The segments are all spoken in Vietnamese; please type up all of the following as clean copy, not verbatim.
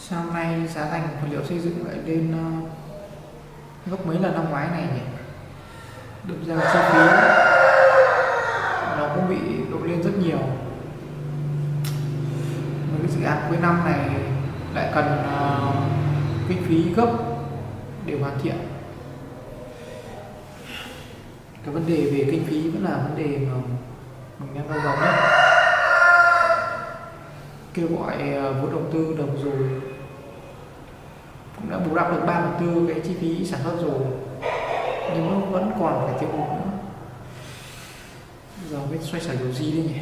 Sang nay giá thành của vật liệu xây dựng lại lên gấp mấy lần năm ngoái này nhỉ? Đâm ra chi phí nó cũng bị đội lên rất nhiều. Mấy cái dự án cuối năm này lại cần kinh phí gấp để hoàn thiện. Cái vấn đề về kinh phí vẫn là vấn đề mà mình đang đau đầu nhất. Kêu gọi vốn đầu tư được rồi, cũng đã bù đắp được 3/4 cái chi phí sản xuất rồi, nhưng nó vẫn còn phải thiếu hụt nữa. Giờ biết xoay sở điều gì đây nhỉ?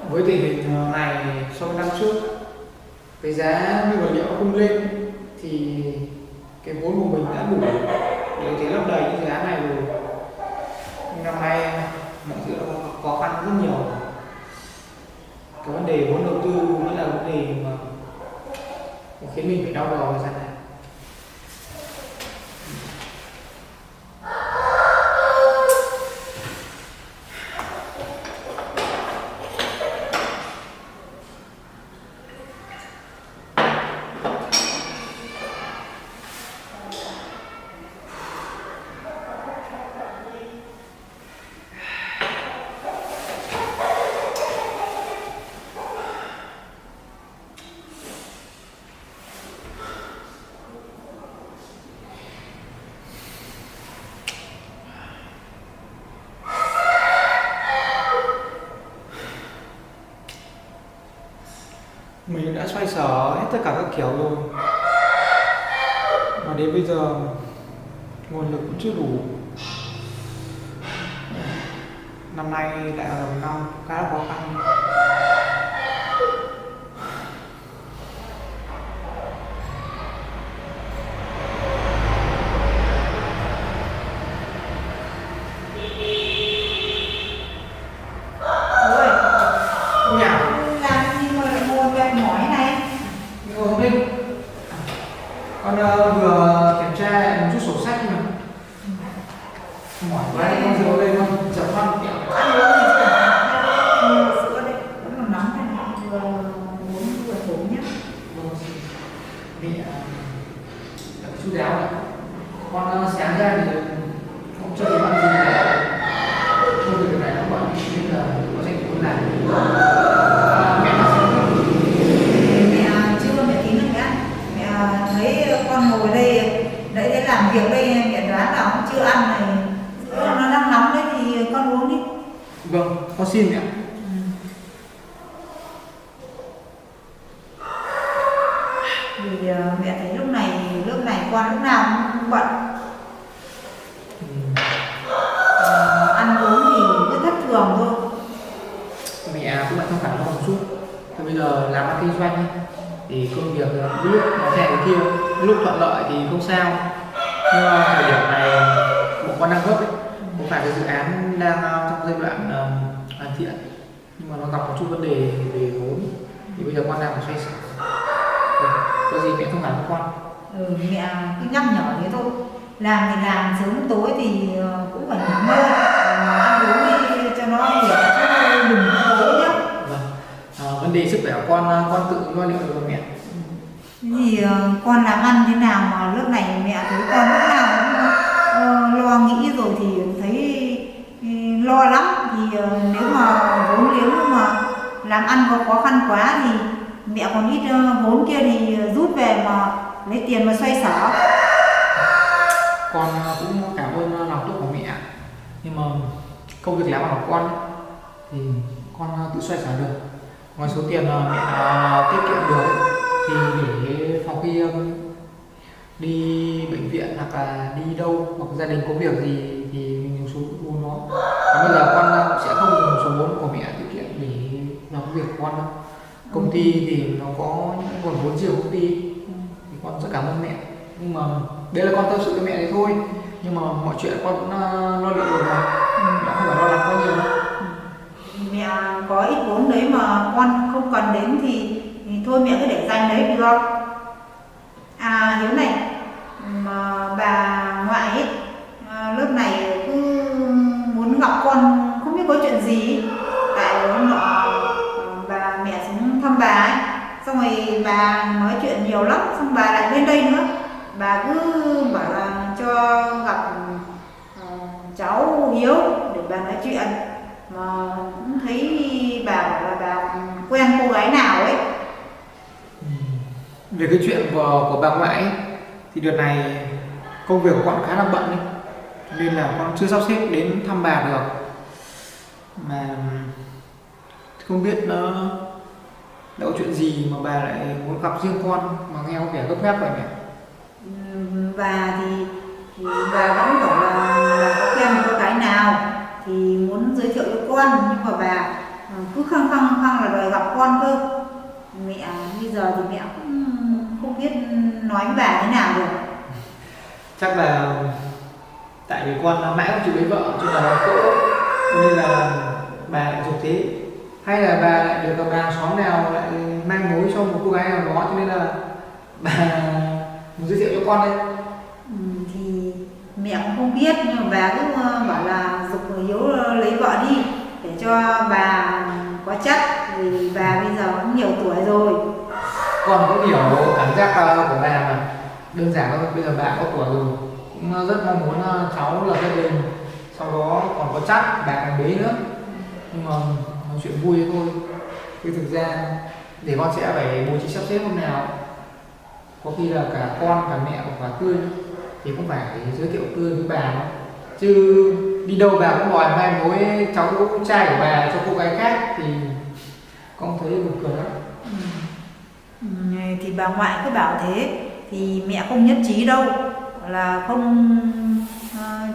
Với tình hình này so với năm trước, cái giá nguyên vật liệu không lên thì cái vốn của mình đã đủ để thế lấp đầy những dự án này rồi. Nhưng năm nay mọi thứ nó khó khăn rất nhiều. Cái vấn đề vốn đầu tư vẫn là vấn đề mà khiến mình phải đau đầu thời gian này. Mình đã xoay sở hết tất cả các kiểu rồi, mà đến bây giờ nguồn lực cũng chưa đủ. Năm nay lại là một năm khá là khó khăn. Con vừa kiểm tra một chút sổ sách mà mỏi quá đi, con rượu lên con chậm con kẹo Ăn uống gì chứ? Sữa đây, vẫn còn nóng này, vừa uống vừa thổi nhé. mẹ chú đáo này. Con sáng ra thì không chưa thấy ăn gì cả, công việc này nó bận nên là có tranh thủ làm. Mẹ nó sẽ Mẹ chưa, mẹ tí nữa nhé. Mẹ thấy con ngồi đây để làm việc đây, mẹ đoán là cũng chưa ăn này, nó đang nóng đấy thì con uống đi. Vâng, con xin mẹ. Vì mẹ thấy lúc này con lúc nào cũng bận. Ăn uống thì cứ thất thường thôi. Mẹ cũng lại thông cảm cho một chút. Thì bây giờ làm ăn kinh doanh thì công việc lúc nó theo cái kia, lúc thuận lợi thì không sao, nhưng mà thời điểm này bộ con đang gấp ấy, cũng phải cái dự án đang trong giai đoạn hoàn thiện, nhưng mà nó gặp một chút vấn đề về vốn, thì bây giờ con đang phải xoay sở. Có gì mẹ thông cảm cho con. Mẹ cứ nhắc nhở thế thôi. Làm thì làm, sớm tối thì cũng phải nghỉ ngơi, ăn uống đi cho nó hiểu chứ đừng cố nhé. Vâng. Vấn đề sức khỏe của con tự lo liệu được không mẹ? Thì con làm ăn thế nào mà lúc này mẹ thấy con lúc nào cũng lo nghĩ rồi thì thấy lo lắm. Thì nếu mà vốn liếng mà làm ăn có khó khăn quá thì mẹ còn ít vốn kia thì rút về mà lấy tiền mà xoay sở. Con cũng cảm ơn lòng tốt của mẹ, nhưng mà công việc làm ăn của con thì con tự xoay sở được. Ngoài số tiền mẹ tiết kiệm được thì để phòng khi đi bệnh viện hoặc là đi đâu hoặc gia đình có việc gì thì mình dùng số vốn đó. Còn bây giờ con sẽ không dùng số vốn của mẹ tiết kiệm để làm việc của con đâu. Công ty thì nó có những nguồn vốn riêng của công ty thì con rất cảm ơn mẹ, nhưng mà đây là con tâm sự với mẹ đấy thôi, nhưng mà mọi chuyện con vẫn lo liệu được mà, đã không phải lo lắng quá nhiều đâu. Mẹ có ít vốn đấy mà con không cần đến thì thôi mẹ cứ để dành đấy được. À Hiếu này, mà bà ngoại ấy, lúc này cứ muốn gặp con không biết có chuyện gì. Tại hôm nọ bà mẹ xuống thăm bà ấy, xong rồi bà nói chuyện nhiều lắm, xong bà lại lên đây nữa. Bà cứ bảo là cho gặp cháu Hiếu để bà nói chuyện, mà cũng thấy bà bảo là bà quen cô gái nào ấy. Về cái chuyện của bà ngoại ấy, thì đợt này công việc của con khá là bận ấy, nên là con chưa sắp xếp đến thăm bà được. Mà không biết nó đã có chuyện gì mà bà lại muốn gặp riêng con, mà nghe có vẻ gấp gáp vậy mẹ. Bà thì bà vẫn bảo là có quen một cô gái nào thì muốn giới thiệu cho con, nhưng mà bà cứ khăng là đòi gặp con cơ. Mẹ bây giờ thì mẹ cũng không biết nói với bà thế nào được. Chắc là tại vì con mãi không chịu lấy vợ cho bà nói cỡ, nên là bà lại dục thế. Hay là bà lại được gặp bà xóm nào lại mang mối cho một cô gái nào đó, cho nên là bà muốn giới thiệu cho con đây. Thì mẹ cũng không biết, nhưng mà bà cứ bảo là giục Hiếu lấy vợ đi để cho bà có chắc, vì bà bây giờ cũng nhiều tuổi rồi. Con cũng hiểu cảm giác của bà mà. Đơn giản thôi, bây giờ bà có tuổi rồi, cũng rất mong muốn cháu là gia đình, sau đó còn có chắc bà còn bế nữa. Nhưng mà nói chuyện vui thôi, chứ thực ra để con sẽ phải bố trí sắp xếp hôm nào, có khi là cả con cả mẹ của bà Tươi thì cũng phải giới thiệu Tươi với bà, chứ đi đâu bà cũng đòi mai mối cháu trai của bà cho cô gái khác thì con thấy buồn cười lắm. Thì bà ngoại cứ bảo thế thì mẹ không nhất trí đâu, là không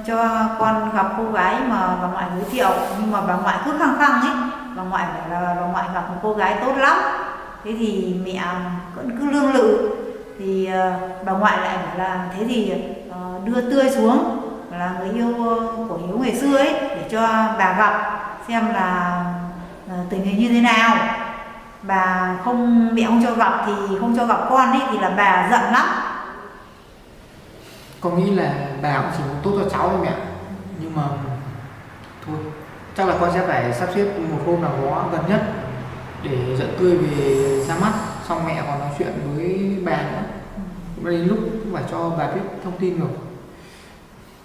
cho con gặp cô gái mà bà ngoại giới thiệu. Nhưng mà bà ngoại cứ khăng ấy, bà ngoại bảo là bà ngoại gặp một cô gái tốt lắm. Thế thì mẹ vẫn cứ lương lự, thì bà ngoại lại bảo là thế thì đưa Tươi xuống, là người yêu của Hiếu ngày xưa ấy, để cho bà gặp xem là tình hình như thế nào. Bà mẹ không cho gặp thì không cho gặp con ấy, thì là bà giận lắm. Con nghĩ là bà cũng chỉ muốn tốt cho cháu thôi mẹ, nhưng mà thôi, chắc là con sẽ phải sắp xếp một hôm nào đó gần nhất để dẫn Tươi về ra mắt, xong mẹ còn nói chuyện với bà nữa. Đến lúc cũng phải cho bà biết thông tin rồi.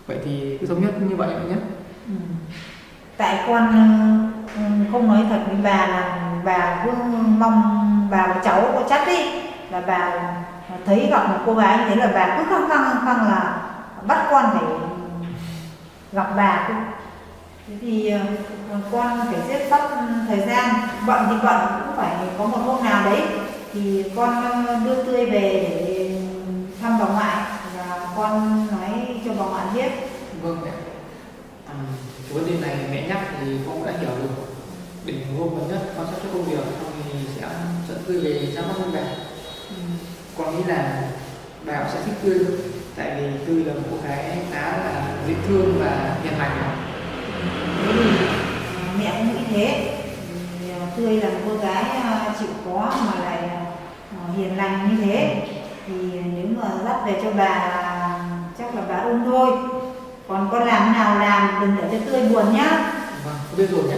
Vậy thì cứ thống nhất như vậy là nhất. Tại con không nói thật với bà là bà cứ mong bà và cháu có chắc đi, là bà thấy gặp một cô gái như thế là bà cứ khăng là bắt con phải gặp bà. Thế thì con phải xếp sắp thời gian, bận thì bận, cũng phải có một hôm nào đấy thì con đưa Tươi về để thăm bà ngoại, và con nói cho bà ngoại biết. Vâng mẹ. Cái vấn đề này mẹ nhắc thì con cũng đã hiểu rồi. Để hôm gần nhất con sắp xếp công việc, xong thì sẽ dẫn Tươi về ra mắt con bà. Con nghĩ là bà cũng sẽ thích Tươi, tại vì Tươi là một cô gái khá là dễ thương và hiền lành. Thế thì mẹ cũng nghĩ thế. Tươi là một cô gái chịu khó mà lại hiền lành như thế, thì nếu mà dắt về cho bà chắc là bà ưng thôi. Còn con làm thế nào làm, đừng để cho Tươi buồn nhá. Vâng, con biết rồi nhé.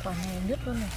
Quả này đứt luôn này.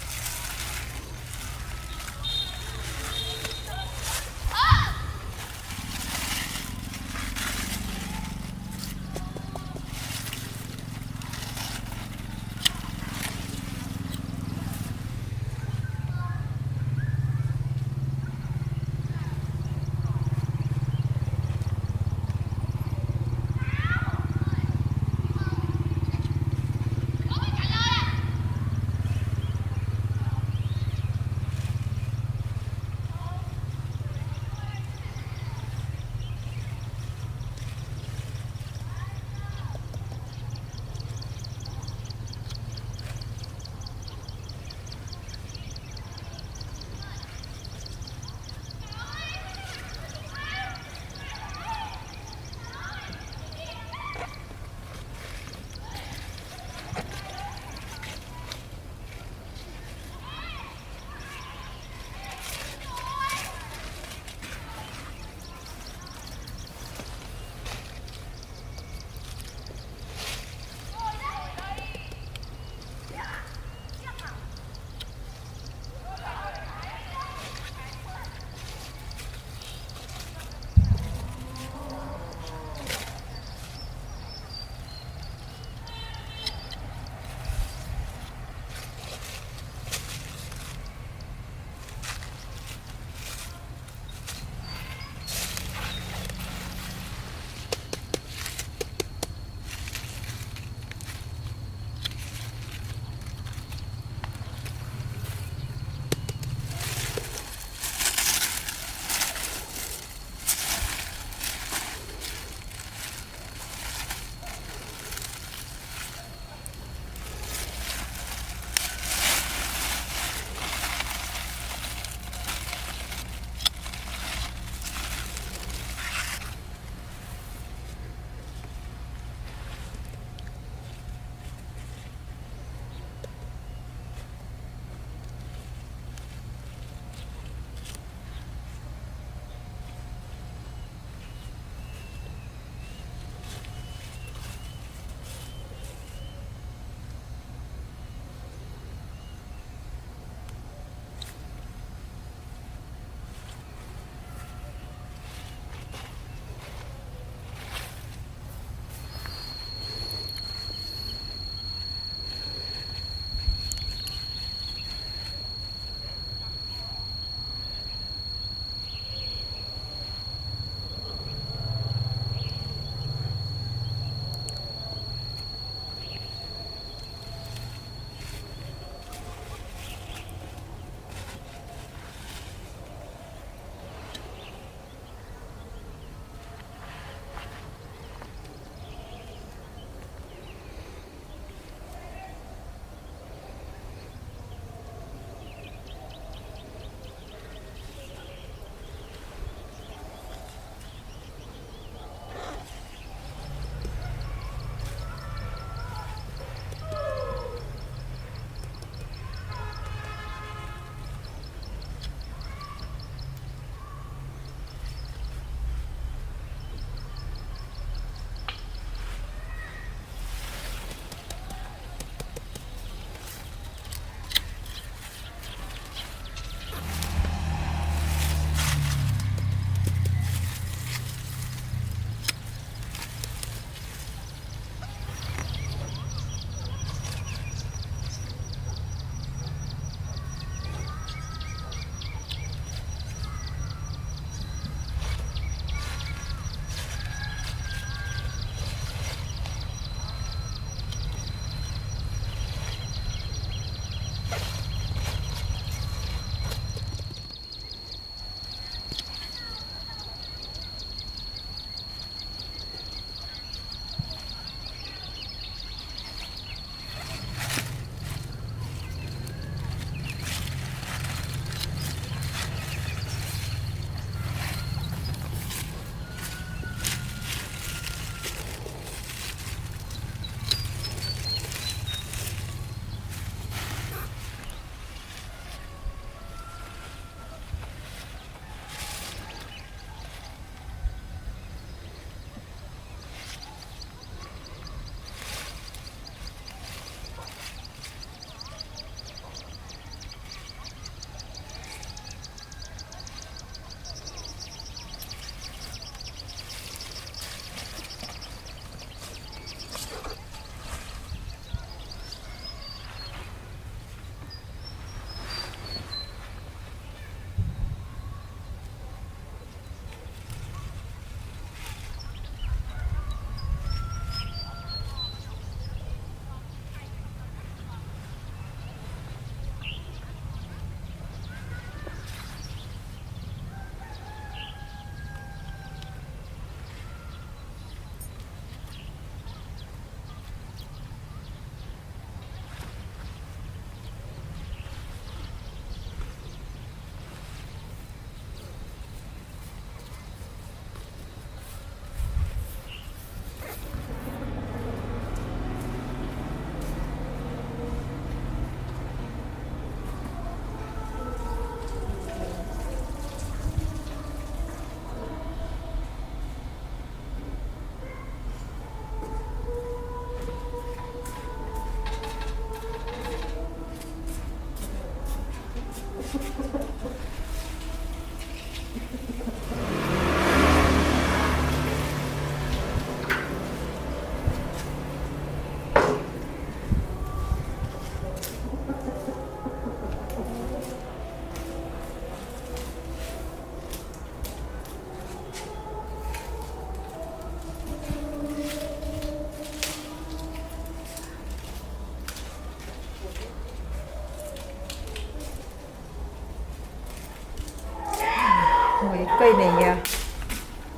cây này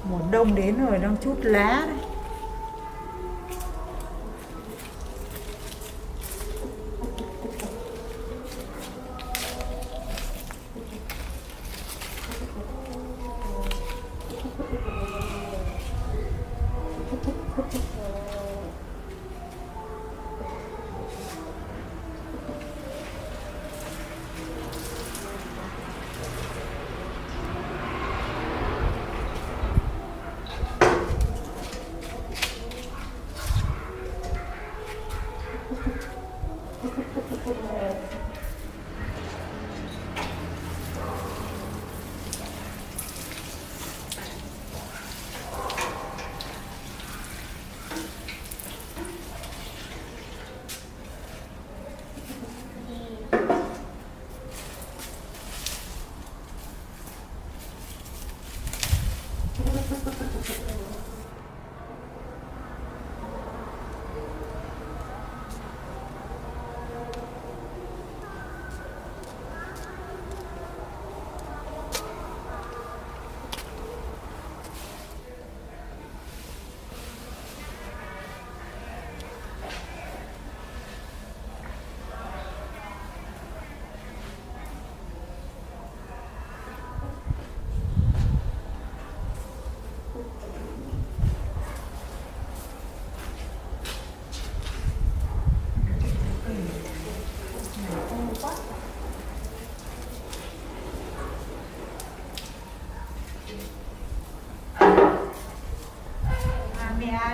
mùa đông đến rồi đang chút lá đấy.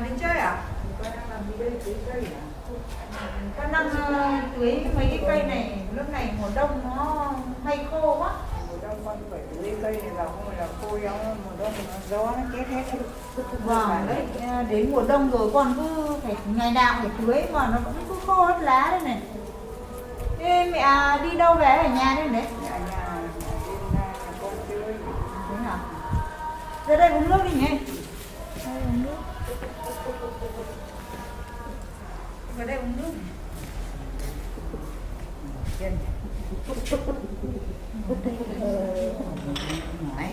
Đi chơi à? Con đang tưới mấy cái cây này, lúc này mùa đông nó hay khô quá. Mùa đông con phải tưới cây này vào không là khô nhau, mùa đông nó gió nó chết hết. Vâng, đấy, đến mùa đông rồi con cứ phải ngày nào phải tưới mà nó vẫn cứ khô hết lá đây này. Thế mẹ đi đâu về ở nhà đây đấy? Ở nhà con chơi. Thế nào? Ra đây uống nước đi nhỉ? Đây uống nước. Vào đây uống nước. Chân. Đấy.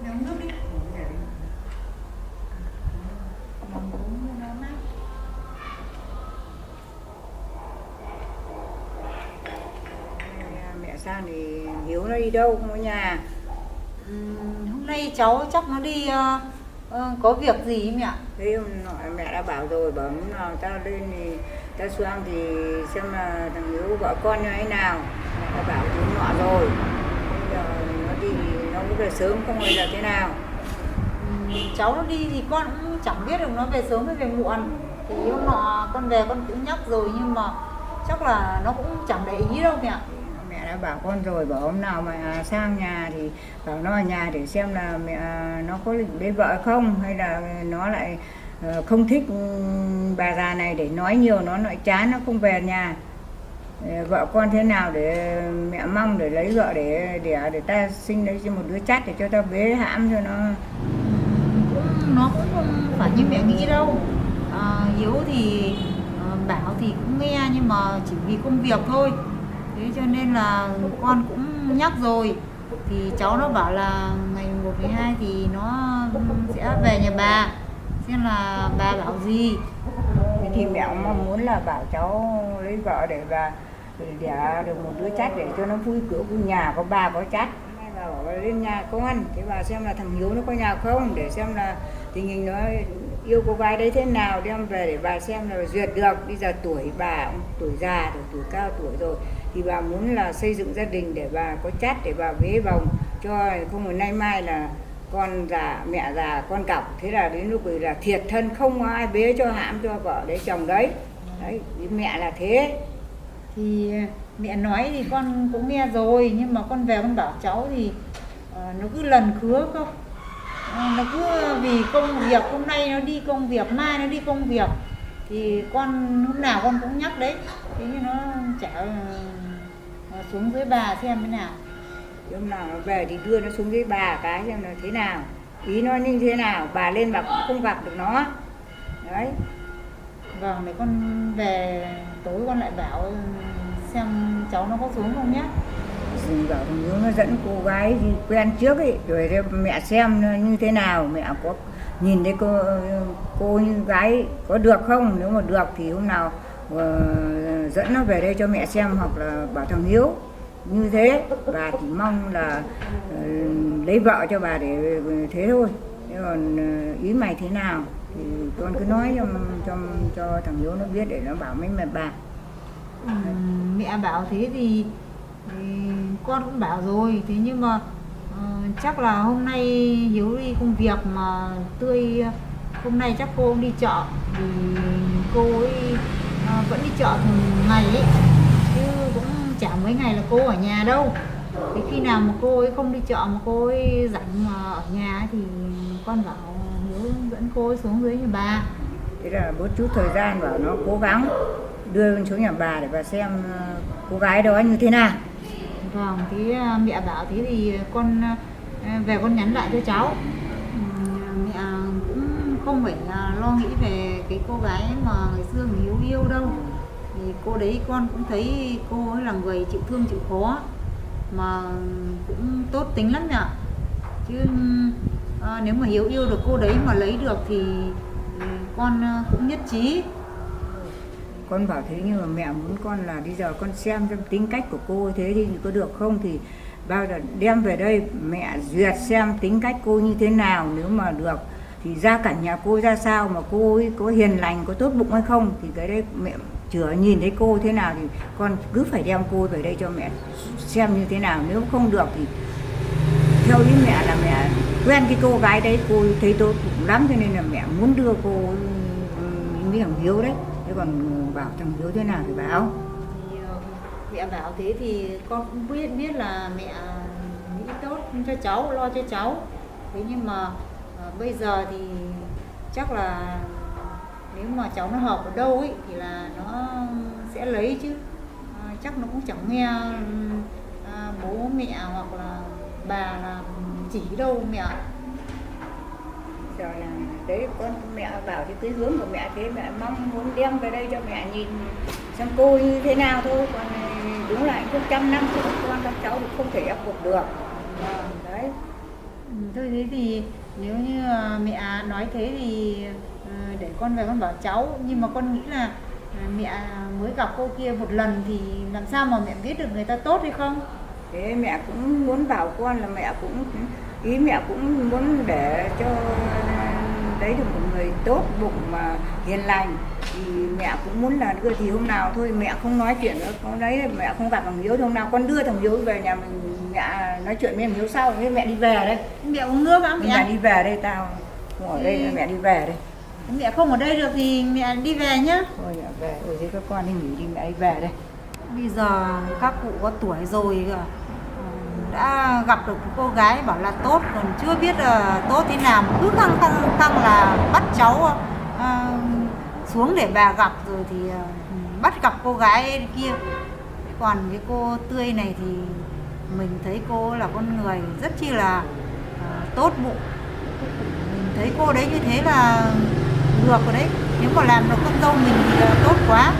Uống nước đi. Lòng uống nó mát. Mẹ sang thì Hiếu nó đi đâu không ở nhà? Hôm nay cháu chắc nó đi có việc gì ấy mẹ ạ? Thế hôm nọ mẹ đã bảo rồi, bảo hôm nào ta lên thì ta xuống thì xem là thằng Hiếu vợ con như thế nào. Mẹ đã bảo thì hôm nọ rồi. Bây giờ nó đi thì nó có về sớm không hay là thế nào? Cháu nó đi thì con cũng chẳng biết được nó về sớm hay về muộn. Thì hôm nọ con về con cũng nhắc rồi nhưng mà chắc là nó cũng chẳng để ý đâu mẹ ạ. Mẹ đã bảo con rồi, bảo hôm nào mà sang nhà thì bảo nó ở nhà để xem là mẹ nó có định lấy vợ không, hay là nó lại không thích bà già này để nói nhiều nó lại chán nó không về nhà. Vợ con thế nào để mẹ mong để lấy vợ để ta sinh lấy cho một đứa chắt để cho ta bế hãm cho nó. Nó cũng không phải như mẹ nghĩ đâu. Hiếu thì bảo thì cũng nghe nhưng mà chỉ vì công việc thôi. Thế cho nên là con cũng nhắc rồi. Thì cháu nó bảo là ngày 1/12 thì nó sẽ về nhà bà. Xem là bà bảo gì. Thế thì mẹ cũng mong muốn là bảo cháu lấy vợ để bà đẻ được một đứa chắt để cho nó vui cửa vui nhà, có bà có chắt. Bà bảo lên nhà con, thế bà xem là thằng Hiếu nó có nhà không, để xem là tình hình nó yêu cô gái đấy thế nào, đem về để bà xem là duyệt được. Bây giờ tuổi bà cũng tuổi già rồi, tuổi cao tuổi rồi, thì bà muốn là xây dựng gia đình để bà có chắt để bà bế bồng cho, không phải nay mai là con già mẹ già con cọc, thế là đến lúc là thiệt thân không có ai bế cho hãm cho vợ đấy chồng đấy. Đấy, mẹ là thế. Thì mẹ nói thì con cũng nghe rồi, nhưng mà con về con bảo cháu thì nó cứ lần khứa không. Nó cứ vì công việc, hôm nay nó đi công việc, mai nó đi công việc. Thì con hôm nào con cũng nhắc đấy. Thế nhưng nó chả xuống dưới bà xem thế nào. Hôm nào nó về thì đưa nó xuống với bà cái xem là thế nào, ý nó như thế nào, bà lên bà cũng không gặp được nó. Đấy. Vâng, để con về tối con lại bảo xem cháu nó có xuống không nhé. Dì bảo thằng Hiếu nó dẫn cô gái đi quen trước ấy, rồi mẹ xem như thế nào, mẹ có nhìn thấy cô như gái có được không, nếu mà được thì hôm nào dẫn nó về đây cho mẹ xem, hoặc là bảo thằng Hiếu như thế. Bà chỉ mong là lấy vợ cho bà để thế thôi. Thế còn ý mày thế nào thì con cứ nói cho thằng Hiếu nó biết để nó bảo mấy mẹ bà. Mẹ bảo thế thì con cũng bảo rồi, thế nhưng mà chắc là hôm nay Hiếu đi công việc mà Tươi hôm nay chắc cô cũng đi chợ, thì cô ấy vẫn đi chợ thường ngày ấy, chứ cũng chả mấy ngày là cô ở nhà đâu. Thế khi nào mà cô ấy không đi chợ mà cô ấy rảnh mà ở nhà ấy, thì con bảo Hiếu dẫn cô ấy xuống dưới nhà bà. Thế là bớt chút thời gian bảo nó cố gắng đưa xuống nhà bà để bà xem cô gái đó như thế nào. Vâng, thế mẹ bảo thế thì con về con nhắn lại cho cháu. Mẹ cũng không phải lo nghĩ về cái cô gái mà ngày xưa mình Hiếu yêu đâu. Thì cô đấy con cũng thấy cô ấy là người chịu thương chịu khó, mà cũng tốt tính lắm nhỉ. Chứ nếu mà Hiếu yêu được cô đấy mà lấy được thì con cũng nhất trí. Con bảo thế nhưng mà mẹ muốn con là bây giờ con xem tính cách của cô thế thì có được không, thì bao giờ đem về đây mẹ duyệt xem tính cách cô như thế nào, nếu mà được thì gia cảnh nhà cô ra sao, mà cô ấy có hiền lành có tốt bụng hay không, thì cái đấy mẹ chưa nhìn thấy cô thế nào thì con cứ phải đem cô về đây cho mẹ xem như thế nào. Nếu không được thì theo ý mẹ là mẹ quen cái cô gái đấy, cô thấy tốt bụng lắm, cho nên là mẹ muốn đưa cô với thằng Hiếu đấy. Thế còn bảo thằng Hiếu thế nào thì bảo. Thì mẹ bảo thế thì con cũng biết là mẹ nghĩ tốt cho cháu, lo cho cháu. Thế nhưng mà bây giờ thì chắc là nếu mà cháu nó hợp ở đâu ấy thì là nó sẽ lấy chứ. Chắc nó cũng chẳng nghe bố mẹ hoặc là bà là chỉ đâu mẹ. Rồi là đấy, con mẹ bảo thì cái hướng của mẹ thế, mẹ mong muốn đem về đây cho mẹ nhìn xem cô như thế nào thôi. Còn đúng là hạnh phúc trăm năm của con các cháu thì không thể ép buộc được. Đấy. Thôi thế thì nếu như mẹ nói thế thì để con về con bảo cháu, nhưng mà con nghĩ là mẹ mới gặp cô kia một lần thì làm sao mà mẹ biết được người ta tốt hay không. Thế mẹ cũng muốn bảo con là mẹ cũng ý mẹ cũng muốn để cho đấy được một người tốt bụng mà hiền lành, thì mẹ cũng muốn là đưa. Thì hôm nào thôi mẹ không nói chuyện nữa, con đấy mẹ không gặp thằng Hiếu, thì hôm nào con đưa thằng Hiếu về nhà mình, mẹ nói chuyện với thằng Hiếu sau. Thế mẹ đi về đây, Mẹ uống nước á mẹ? mẹ đi về đây, tao không ở đây, mẹ đi về đây. Mẹ không ở đây được thì mẹ đi về nhá. Thôi mẹ về, rồi thế các con đi nghỉ đi, mẹ đi về đây. Bây giờ các cụ có tuổi rồi đã gặp được cô gái bảo là tốt, còn chưa biết là tốt thế nào, cứ căng là bắt cháu xuống để bà gặp, rồi thì bắt gặp cô gái kia. Còn cái cô Tươi này thì mình thấy cô là con người rất chi là tốt bụng. Mình thấy cô đấy như thế là được rồi đấy, nếu mà làm được con dâu mình thì tốt quá.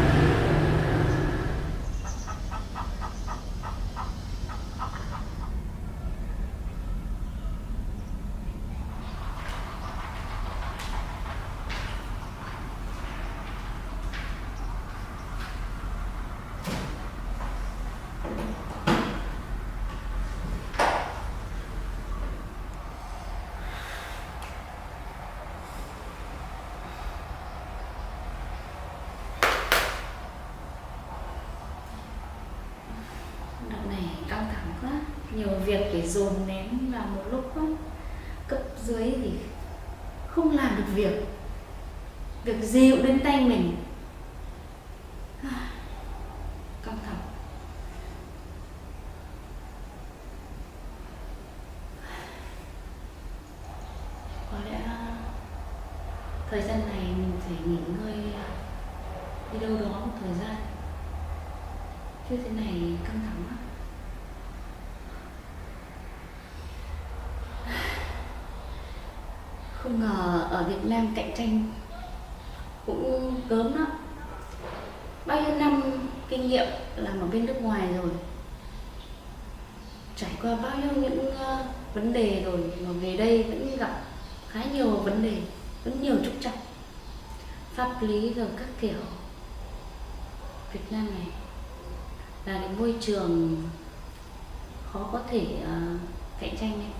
Đợt này căng thẳng quá, nhiều việc để dồn nén vào một lúc quá. Cấp dưới thì không làm được việc gì cũng đến tay mình. Căng thẳng. Có lẽ thời gian này mình phải nghỉ ngơi đi đâu đó một thời gian, chứ thế này căng thẳng lắm. Không ngờ ở Việt Nam cạnh tranh cũng gớm lắm. Bao nhiêu năm kinh nghiệm làm ở bên nước ngoài rồi, trải qua bao nhiêu những vấn đề rồi mà về đây vẫn gặp khá nhiều vấn đề, vẫn nhiều trục trặc pháp lý rồi các kiểu. Việt Nam này là cái môi trường khó có thể cạnh tranh ấy.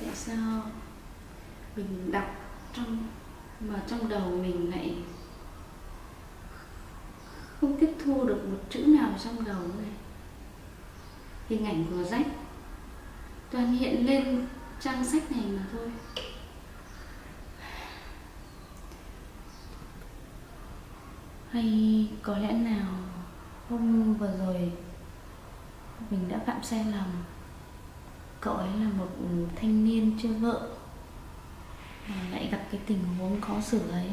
Tại sao mình đọc mà trong đầu mình lại không tiếp thu được một chữ nào trong đầu này? Hình ảnh của rách toàn hiện lên trang sách này mà thôi. Hay có lẽ nào hôm vừa rồi mình đã phạm sai lầm? Cậu ấy là một thanh niên chưa vợ mà lại gặp cái tình huống khó xử ấy,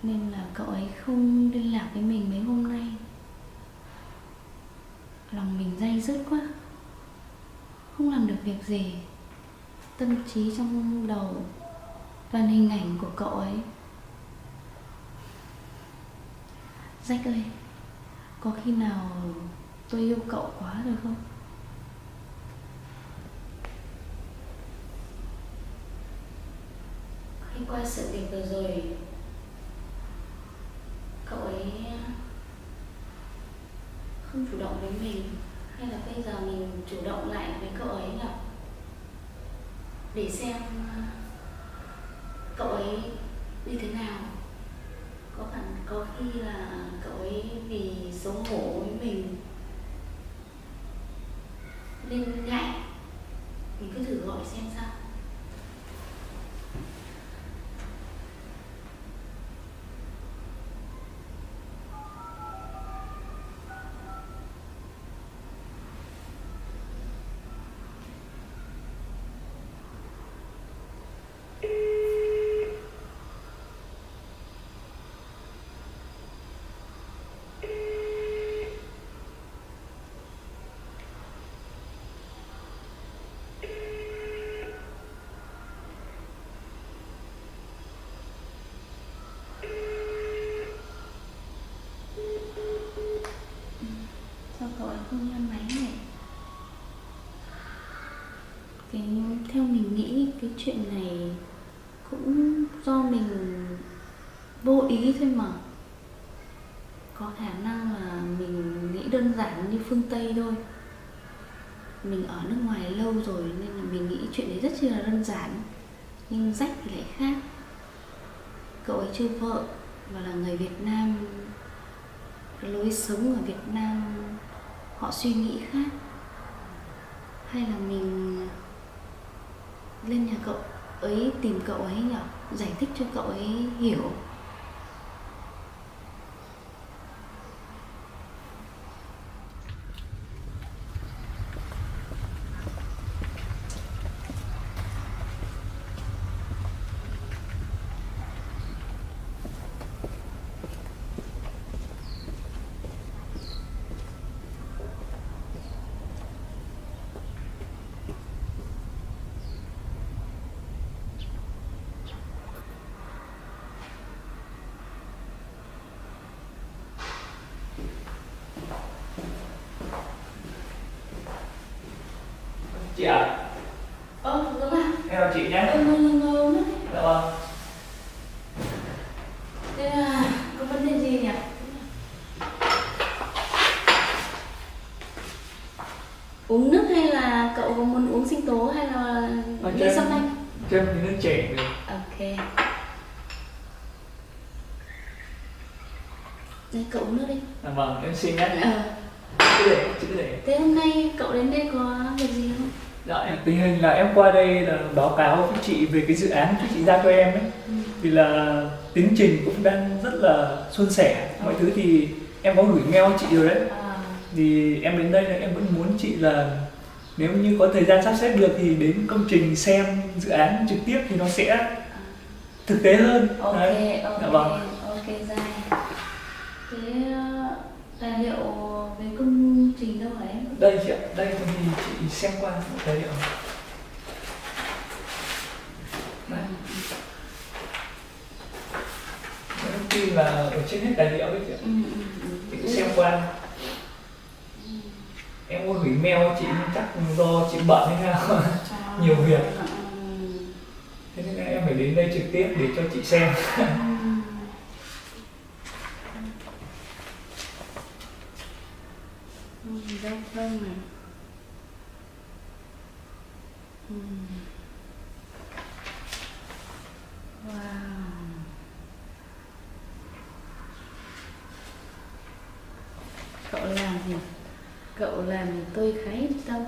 nên là cậu ấy không liên lạc với mình mấy hôm nay. Lòng mình day dứt quá, không làm được việc gì. Tâm trí trong đầu toàn hình ảnh của cậu ấy. Jack ơi, có khi nào tôi yêu cậu quá rồi không? Khi qua sự việc vừa rồi, cậu ấy không chủ động với mình, hay là bây giờ mình chủ động lại với cậu ấy nhỉ? Để xem cậu ấy như thế nào. Có khi là cậu ấy vì xấu hổ với mình nên ngại. Mình cứ thử gọi xem sao. Sao cậu ấy không nghe máy này? Theo mình nghĩ cái chuyện này cũng do mình vô ý thôi mà. Có khả năng là mình nghĩ đơn giản như phương Tây thôi. Mình ở nước ngoài lâu rồi nên là mình nghĩ chuyện đấy rất là đơn giản. Nhưng Jack thì lại khác. Cậu ấy chưa vợ và là người Việt Nam. Cái lối sống ở Việt Nam họ suy nghĩ khác. Hay là mình lên nhà cậu ấy tìm cậu ấy nhỉ? Giải thích cho cậu ấy hiểu. Chị ạ? Đúng à? Em chào chị nhé. Ngồi. Dạ vâng. Thế là có vấn đề gì nhỉ? Uống nước hay là cậu có muốn uống sinh tố hay là Vâng, ly cho sâm em- anh? cho em tí nước chè được. Ok. Đây cậu uống nước đi. Vâng, em xin nhé. Ờ. Chữ để. Thế hôm nay cậu đến đây có việc gì không? Dạ, tình hình là em qua đây là báo cáo với chị về cái dự án của chị giao cho em ấy. Thì là tiến trình cũng đang rất là suôn sẻ. Mọi thứ thì em có gửi mail cho chị rồi đấy. Thì em đến đây là em vẫn muốn chị là nếu như có thời gian sắp xếp được thì đến công trình xem dự án trực tiếp thì nó sẽ thực tế hơn. Ok, Đấy. ok, Dạ vâng. ok Giai. Thế tài liệu về công trình đâu hả em? Đây chị ạ, đây thì chị xem qua tài liệu. Đây. Thông tin là ở trên hết tài liệu đấy chị ạ. Chị cứ xem qua. Em có gửi mail cho chị nhưng chắc do chị bận hay sao nhiều việc. Thế nên em phải đến đây trực tiếp để cho chị xem. Giao thông này. Wow. Cậu làm gì? Cậu làm thì tôi khá yên tâm.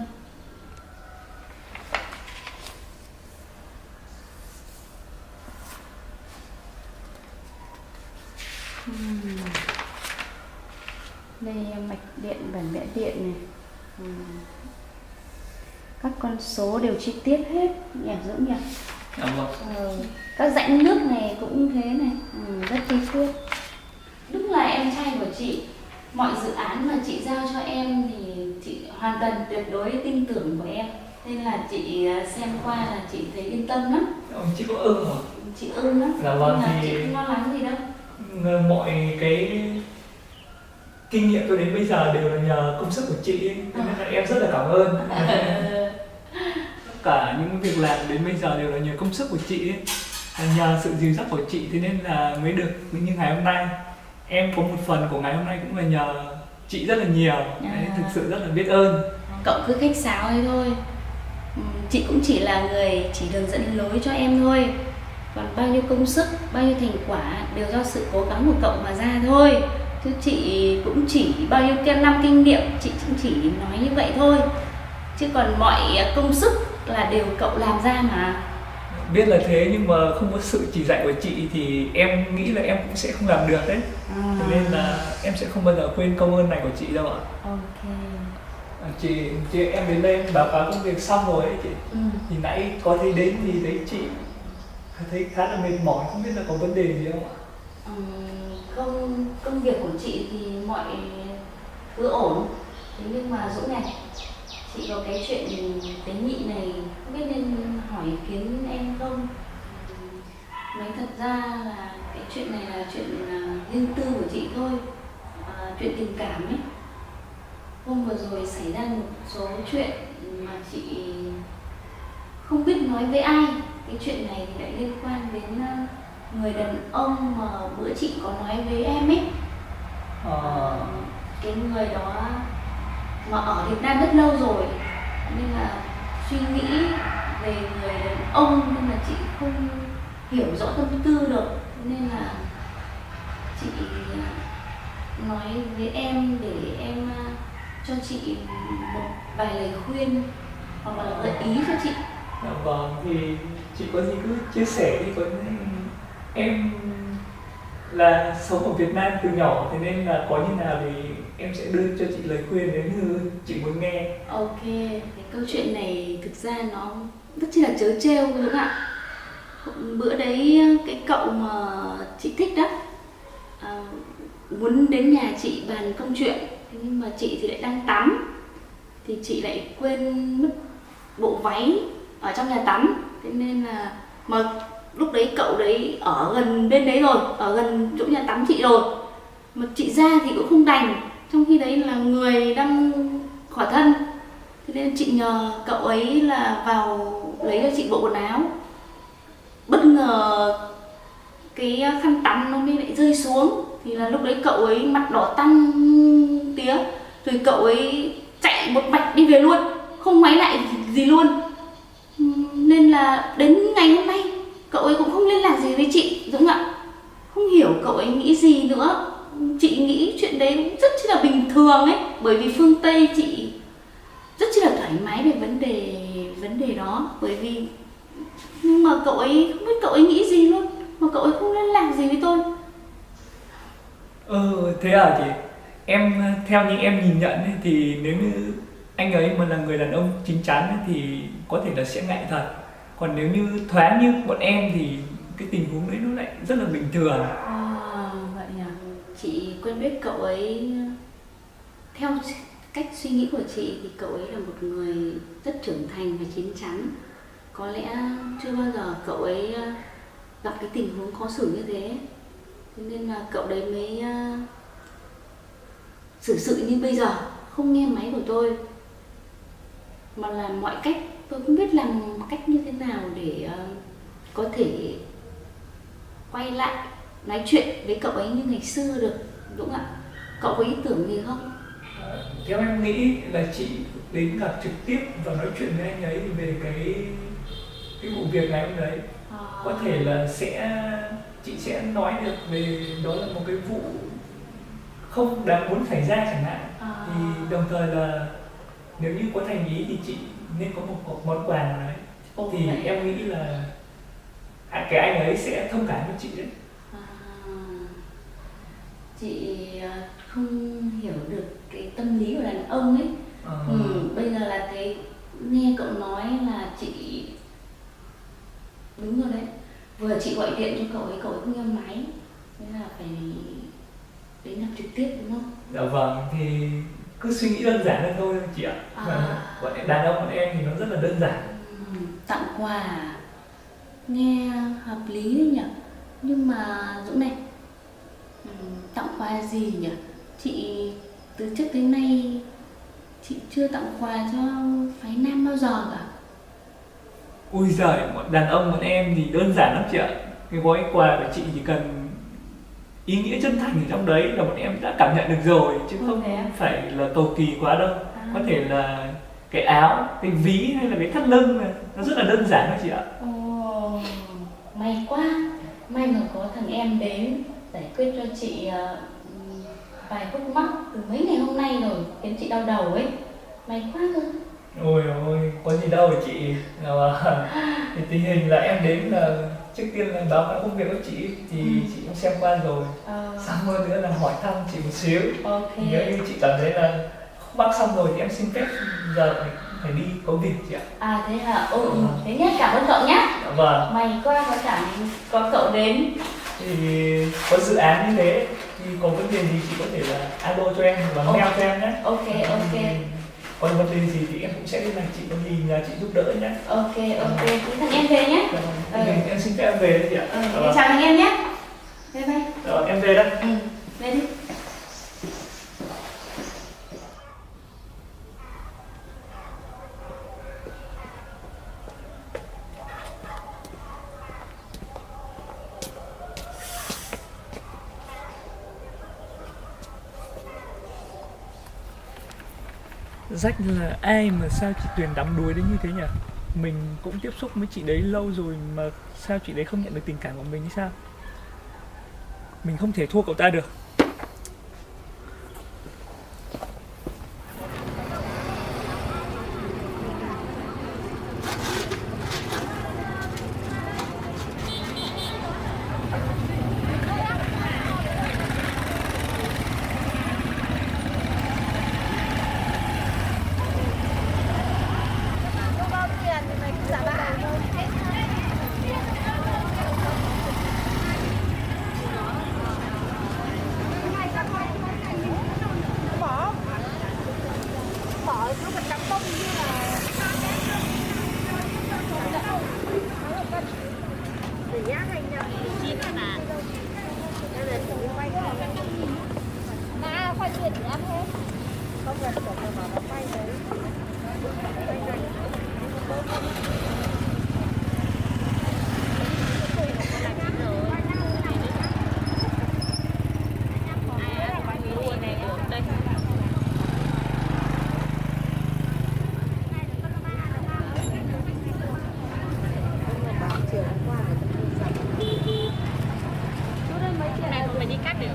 Đây mạch điện, bản vẽ điện này. Các con số đều chi tiết hết nhỉ Dũng nhỉ? Dạ vâng. Các rãnh nước này cũng thế này, rất chi tiết. Đúng là em trai của chị. Mọi dự án mà chị giao cho em thì chị hoàn toàn tuyệt đối tin tưởng của em. Nên là chị xem qua là chị thấy yên tâm lắm. Chị có ưng không? Chị ưng lắm. Dạ vâng, nhưng mà thì chị không lo lắng gì đâu. Mọi cái kinh nghiệm tôi đến bây giờ đều là nhờ công sức của chị ấy. Nên là em rất là cảm ơn. Tất cả những việc làm đến bây giờ đều là nhờ công sức của chị ấy. Là nhờ sự dìu dắt của chị thế nên là mới được như ngày hôm nay. Em có một phần của ngày hôm nay cũng là nhờ chị rất là nhiều. Đấy, thực sự rất là biết ơn. Cậu cứ khách sáo ấy thôi. Chị cũng chỉ là người chỉ đường dẫn lối cho em thôi. Còn bao nhiêu công sức, bao nhiêu thành quả đều do sự cố gắng của cậu mà ra thôi. Chứ chị cũng chỉ bao nhiêu năm kinh nghiệm, chị cũng chỉ nói như vậy thôi. Chứ còn mọi công sức là đều cậu làm ra mà. Biết là thế nhưng mà không có sự chỉ dạy của chị thì em nghĩ là em cũng sẽ không làm được đấy. Thế nên là em sẽ không bao giờ quên công ơn này của chị đâu ạ. Ok. Chị em đến đây em báo cáo công việc xong rồi ấy chị. Thì nãy có thấy đến thì thấy chị thấy khá là mệt mỏi, không biết là có vấn đề gì không ạ? Công việc của chị thì mọi thứ ổn. Thế nhưng mà Dũng này, chị có cái chuyện tế nhị này không biết nên hỏi ý kiến em không? Nói thật ra là cái chuyện này là chuyện riêng tư của chị thôi, chuyện tình cảm ấy. Hôm vừa rồi xảy ra một số chuyện mà chị không biết nói với ai. Cái chuyện này thì lại liên quan đến người đàn ông mà bữa chị có nói với em ấy. Cái người đó mà ở Việt Nam rất lâu rồi nên là suy nghĩ về người đàn ông nên là chị không hiểu rõ tâm tư được, nên là chị nói với em để em cho chị một vài lời khuyên hoặc là gợi ý cho chị. Dạ vâng, thì chị có gì cứ chia sẻ đi. Em là sống ở Việt Nam từ nhỏ, thế nên là có như nào thì em sẽ đưa cho chị lời khuyên nếu như chị muốn nghe. Ok, cái câu chuyện này thực ra nó rất chi là trớ trêu đúng không ạ? Bữa đấy cái cậu mà chị thích đó muốn đến nhà chị bàn công chuyện, nhưng mà chị thì lại đang tắm thì chị lại quên mất bộ váy ở trong nhà tắm. Thế nên là mà lúc đấy cậu đấy ở gần bên đấy rồi, ở gần chỗ nhà tắm chị rồi, mà chị ra thì cũng không đành, trong khi đấy là người đang khỏa thân. Thế nên chị nhờ cậu ấy là vào lấy cho chị bộ quần áo. Bất ngờ cái khăn tắm nó mới lại rơi xuống, thì là lúc đấy cậu ấy mặt đỏ tăm tía, rồi cậu ấy chạy một mạch đi về luôn, không ngoái lại gì luôn. Nên là đến ngày hôm đấy cũng rất chi là bình thường ấy, bởi vì phương Tây chị rất chi là thoải mái về vấn đề đó, bởi vì nhưng mà cậu ấy không biết cậu ấy nghĩ gì luôn, mà cậu ấy không liên lạc gì với tôi. Thế à chị? Em theo những em nhìn nhận ấy, thì nếu như anh ấy mà là người đàn ông chín chắn ấy, thì có thể là sẽ ngại thật. Còn nếu như thoáng như bọn em thì cái tình huống đấy nó lại rất là bình thường. Vậy à? Chị quen biết cậu ấy, theo cách suy nghĩ của chị thì cậu ấy là một người rất trưởng thành và chín chắn. Có lẽ chưa bao giờ cậu ấy gặp cái tình huống khó xử như thế, cho nên là cậu đấy mới xử sự như bây giờ, không nghe máy của tôi mà làm mọi cách. Tôi không biết làm cách như thế nào để có thể quay lại nói chuyện với cậu ấy như ngày xưa được, đúng không ạ? Cậu có ý tưởng gì không? Theo em nghĩ là chị đến gặp trực tiếp và nói chuyện với anh ấy về cái vụ việc ngày hôm đấy. Có thể là chị sẽ nói được về đó là một cái vụ không đáng muốn xảy ra chẳng hạn. Thì đồng thời là nếu như có thành ý thì chị nên có một món quà nào đấy. Thì vậy. em nghĩ là cái anh ấy sẽ thông cảm với chị đấy. Chị không hiểu được cái tâm lý của đàn ông ấy. Bây giờ là thấy nghe cậu nói là chị đúng rồi đấy. Vừa chị gọi điện cho cậu ấy không nghe máy, nên là phải đến gặp trực tiếp, đúng không? Dạ vâng, thì cứ suy nghĩ đơn giản hơn thôi chị ạ. Đàn ông bọn em thì nó rất là đơn giản. Tặng quà à? Nghe hợp lý đấy nhỉ. Nhưng mà Dũng này, tặng quà gì nhỉ? Chị từ trước đến nay chị chưa tặng quà cho phái nam bao giờ cả. Ui giời, bọn đàn ông bọn em thì đơn giản lắm chị ạ. Cái gói quà của chị chỉ cần ý nghĩa chân thành ở trong đấy là bọn em đã cảm nhận được rồi, chứ không phải là cầu kỳ quá đâu. Có thể là cái áo, cái ví hay là cái thắt lưng này, nó rất là đơn giản thôi chị ạ. May quá, may mà có thằng em đến giải quyết cho chị vài khúc mắc từ mấy ngày hôm nay rồi, khiến chị đau đầu ấy. May quá cơ. Ôi ôi, có gì đâu chị. Thì tình hình là em đến là trước tiên là báo cáo công việc của chị thì chị cũng xem qua rồi. Xong hơn nữa là hỏi thăm chị một xíu. Nếu như chị cảm thấy là không mắc xong rồi thì em xin phép giờ phải đi có việc chị ạ. Thế hả? Thế nhé, cảm ơn cậu nhé. Vâng. May quá có cậu đến. Thì có dự án như thế thì có vấn đề gì chị có thể là alo cho em và mail cho em nhé. Ok. Còn vấn đề gì thì em cũng sẽ liên lạc chị, có gì nhờ chị giúp đỡ nhé. Ok. Thằng em về nhé. Em xin phép em về đấy chị ạ. Chào thằng em nhé. Bye bye. Rồi, em về đây. Về đi. Rách là ai mà sao chị Tuyền đắm đuối đến như thế nhỉ? Mình cũng tiếp xúc với chị đấy lâu rồi mà sao chị đấy không nhận được tình cảm của mình hay sao? Mình không thể thua cậu ta được. Này không phải đi cắt được.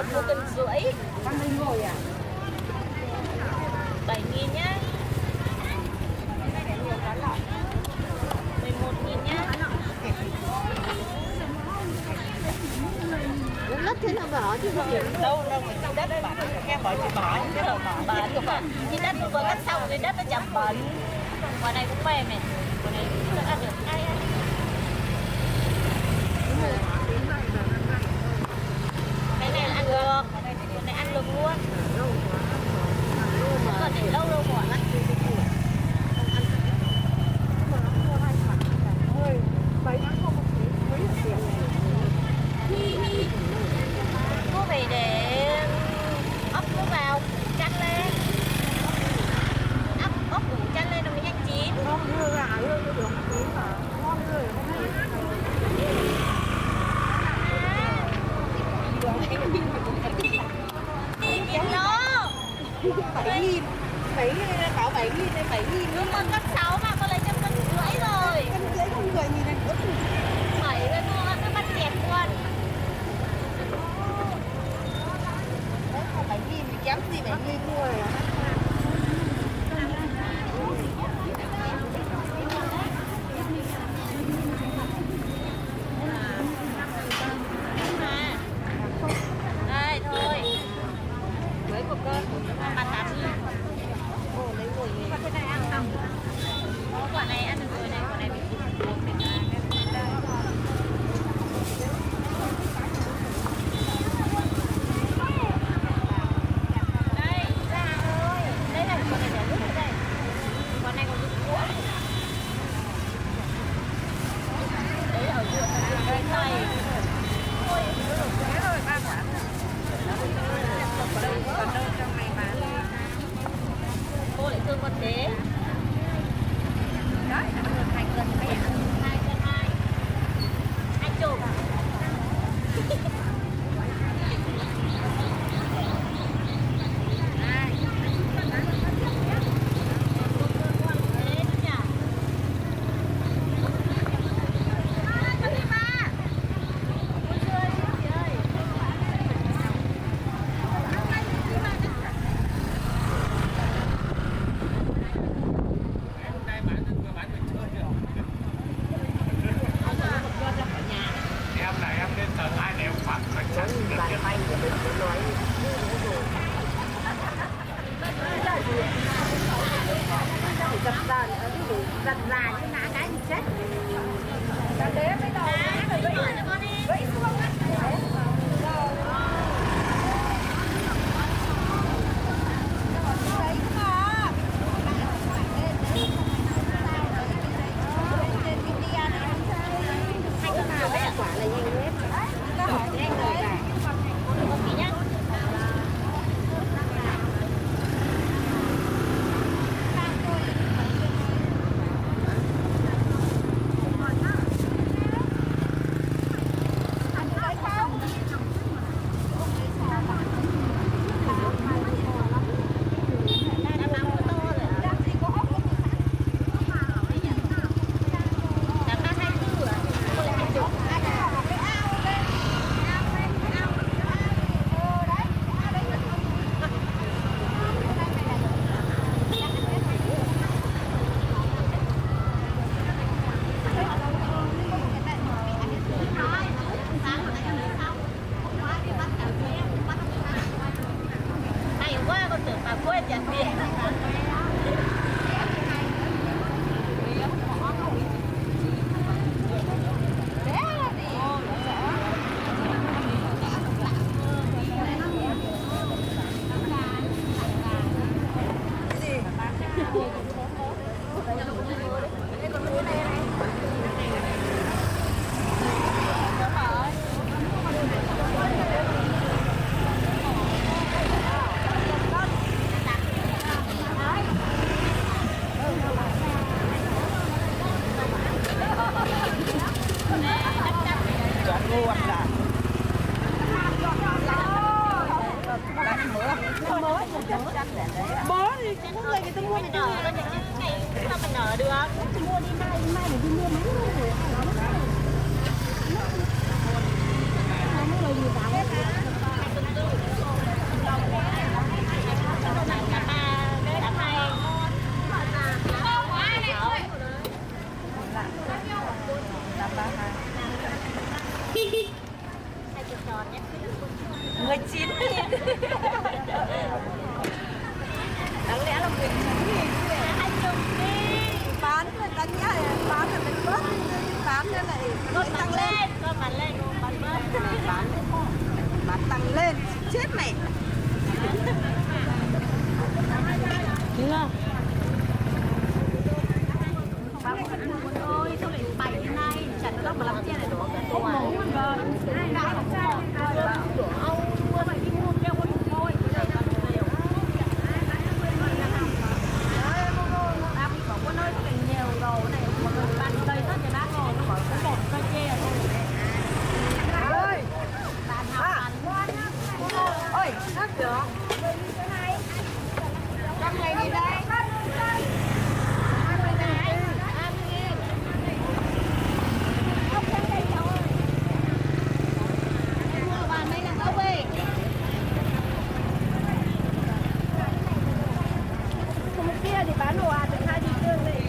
1,5 cân. Tăng lên ngồi à? 7.000 nhá. 11.000 nhá. Đất thế nào bỏ chứ không hiểu. Đâu mà đất đấy bảo em bảo chị bỏ chứ đâu bỏ bẩn cơ mà. Thì đất vừa cắt xong thì đất nó chẳng bẩn. Quả này cũng mềm này. Quả này rất ăn được. Ai ăn. Cái này là ăn được. Cái này ăn được luôn. Không cần để lâu đâu quả. Mua về để ấp nó vào chăn lên, ấp củ chăn lên nó mới nhanh chín. Ngon như gà luôn cho được chín mà. Ngon như Tiền nó 7.000. 7.000 bảo 7.000 hay 7.000 nhưng mà cân 6 mà con lấy 1,5 cân rồi. cân rưỡi không 10.000 này cũng 7 cái mua nó bắt đẹp luôn. đấy là 7.000 thì kém gì 7.000 mua rồi. Đây thôi. Lấy 1 cân 38.000. Ồ lấy rồi nhỉ. Cái này ăn không? Quả này ăn được rồi này, quả này bị buộc để đây, ra ơi. Đây này, quả này để nước ở đây. Quả này còn bị cuộn. Đấy ở giữa đây này. Ôi, thế rồi 3 quả. Còn đâu trong này bán. cô lại thương con thế. Đấy, ăn được 2 cân mẹ. 2 cân 2. 2 chục. Em là em lên tầng 2 để em phạt phải chắn được Bàn tay của mình cũng nói phải dập dàn ở cái đủ dần dài cái ngã cái thì chết. Đã đế mới đầu. Gãy xuống á. Quả là nhanh hết. Nhanh rồi bà. Hay quá con tưởng bà quên trả tiền. Bó thì cũng người ta mua Mình nở lên những ngày sao mình nở được. mua đi mai để đi mua máy luôn rồi. Nó lời gì bảo 19.000. Đáng lẽ là 19.000 20 đi. Bán là đáng nhẽ là bán là mình bớt, bán nên lại tăng lên. Con bán lên, bán bớt. Bán tăng lên, chết mày. Đúng không? Bác ơi, sao lại 7 thế này? Chẳng có mà làm chia này đổ cái tuổi. Ôi, khác được. Trong này đi đây. Kia thì bán đồ ăn được 2 thị trường này.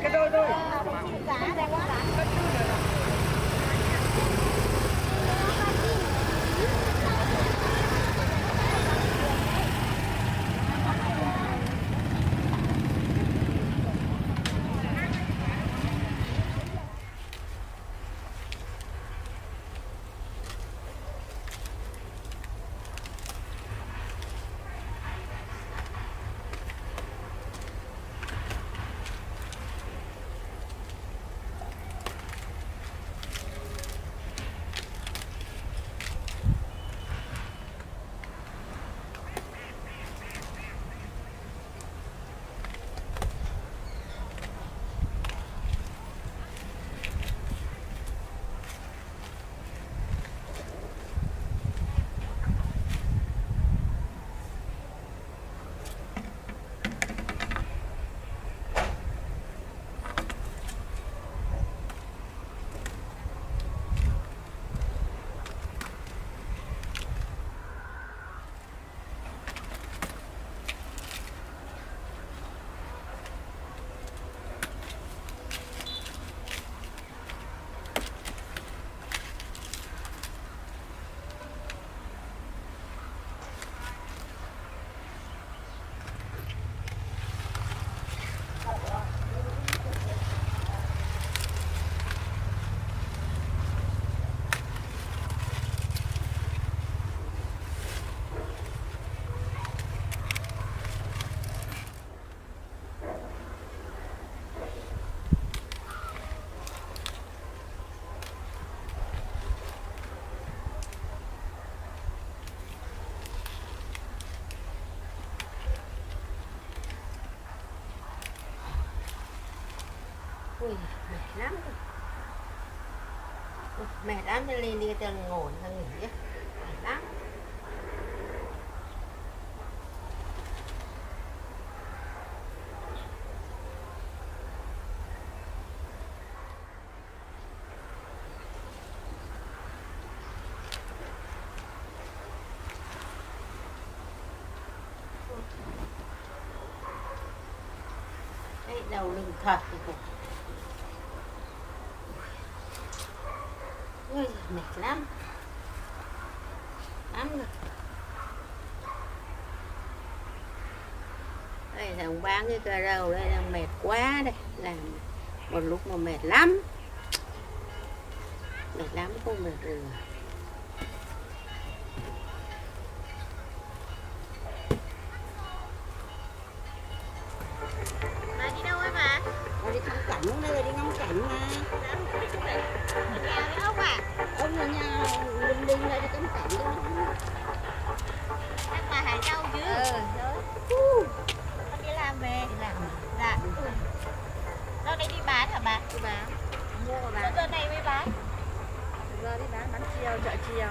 Cái đôi thôi. Ui, mệt lắm. Mệt lắm, lên đi cho ngồi cho nghỉ á. Mệt lắm. Đấy, đầu lưng thật thì cũng ui, mệt lắm rồi. Đây là ông bán cái cà râu đây đang mệt quá đây, làm một lúc mà mệt lắm không mệt rồi. Bà đi đâu ấy bà? Bà đi ngắm cảnh, đây là đi ngắm cảnh mà. Nhà với ông à? Ông ở nhà đừng lại đi ngắm cảnh đó. Chắc bà Hải Châu chứ? Con đi làm về. Đi làm mà. Dạ. Đâu đây đi bán hả bà? Đi bán, mua và bán. Giờ này mới bán? Giờ đi bán chiều, chợ chiều.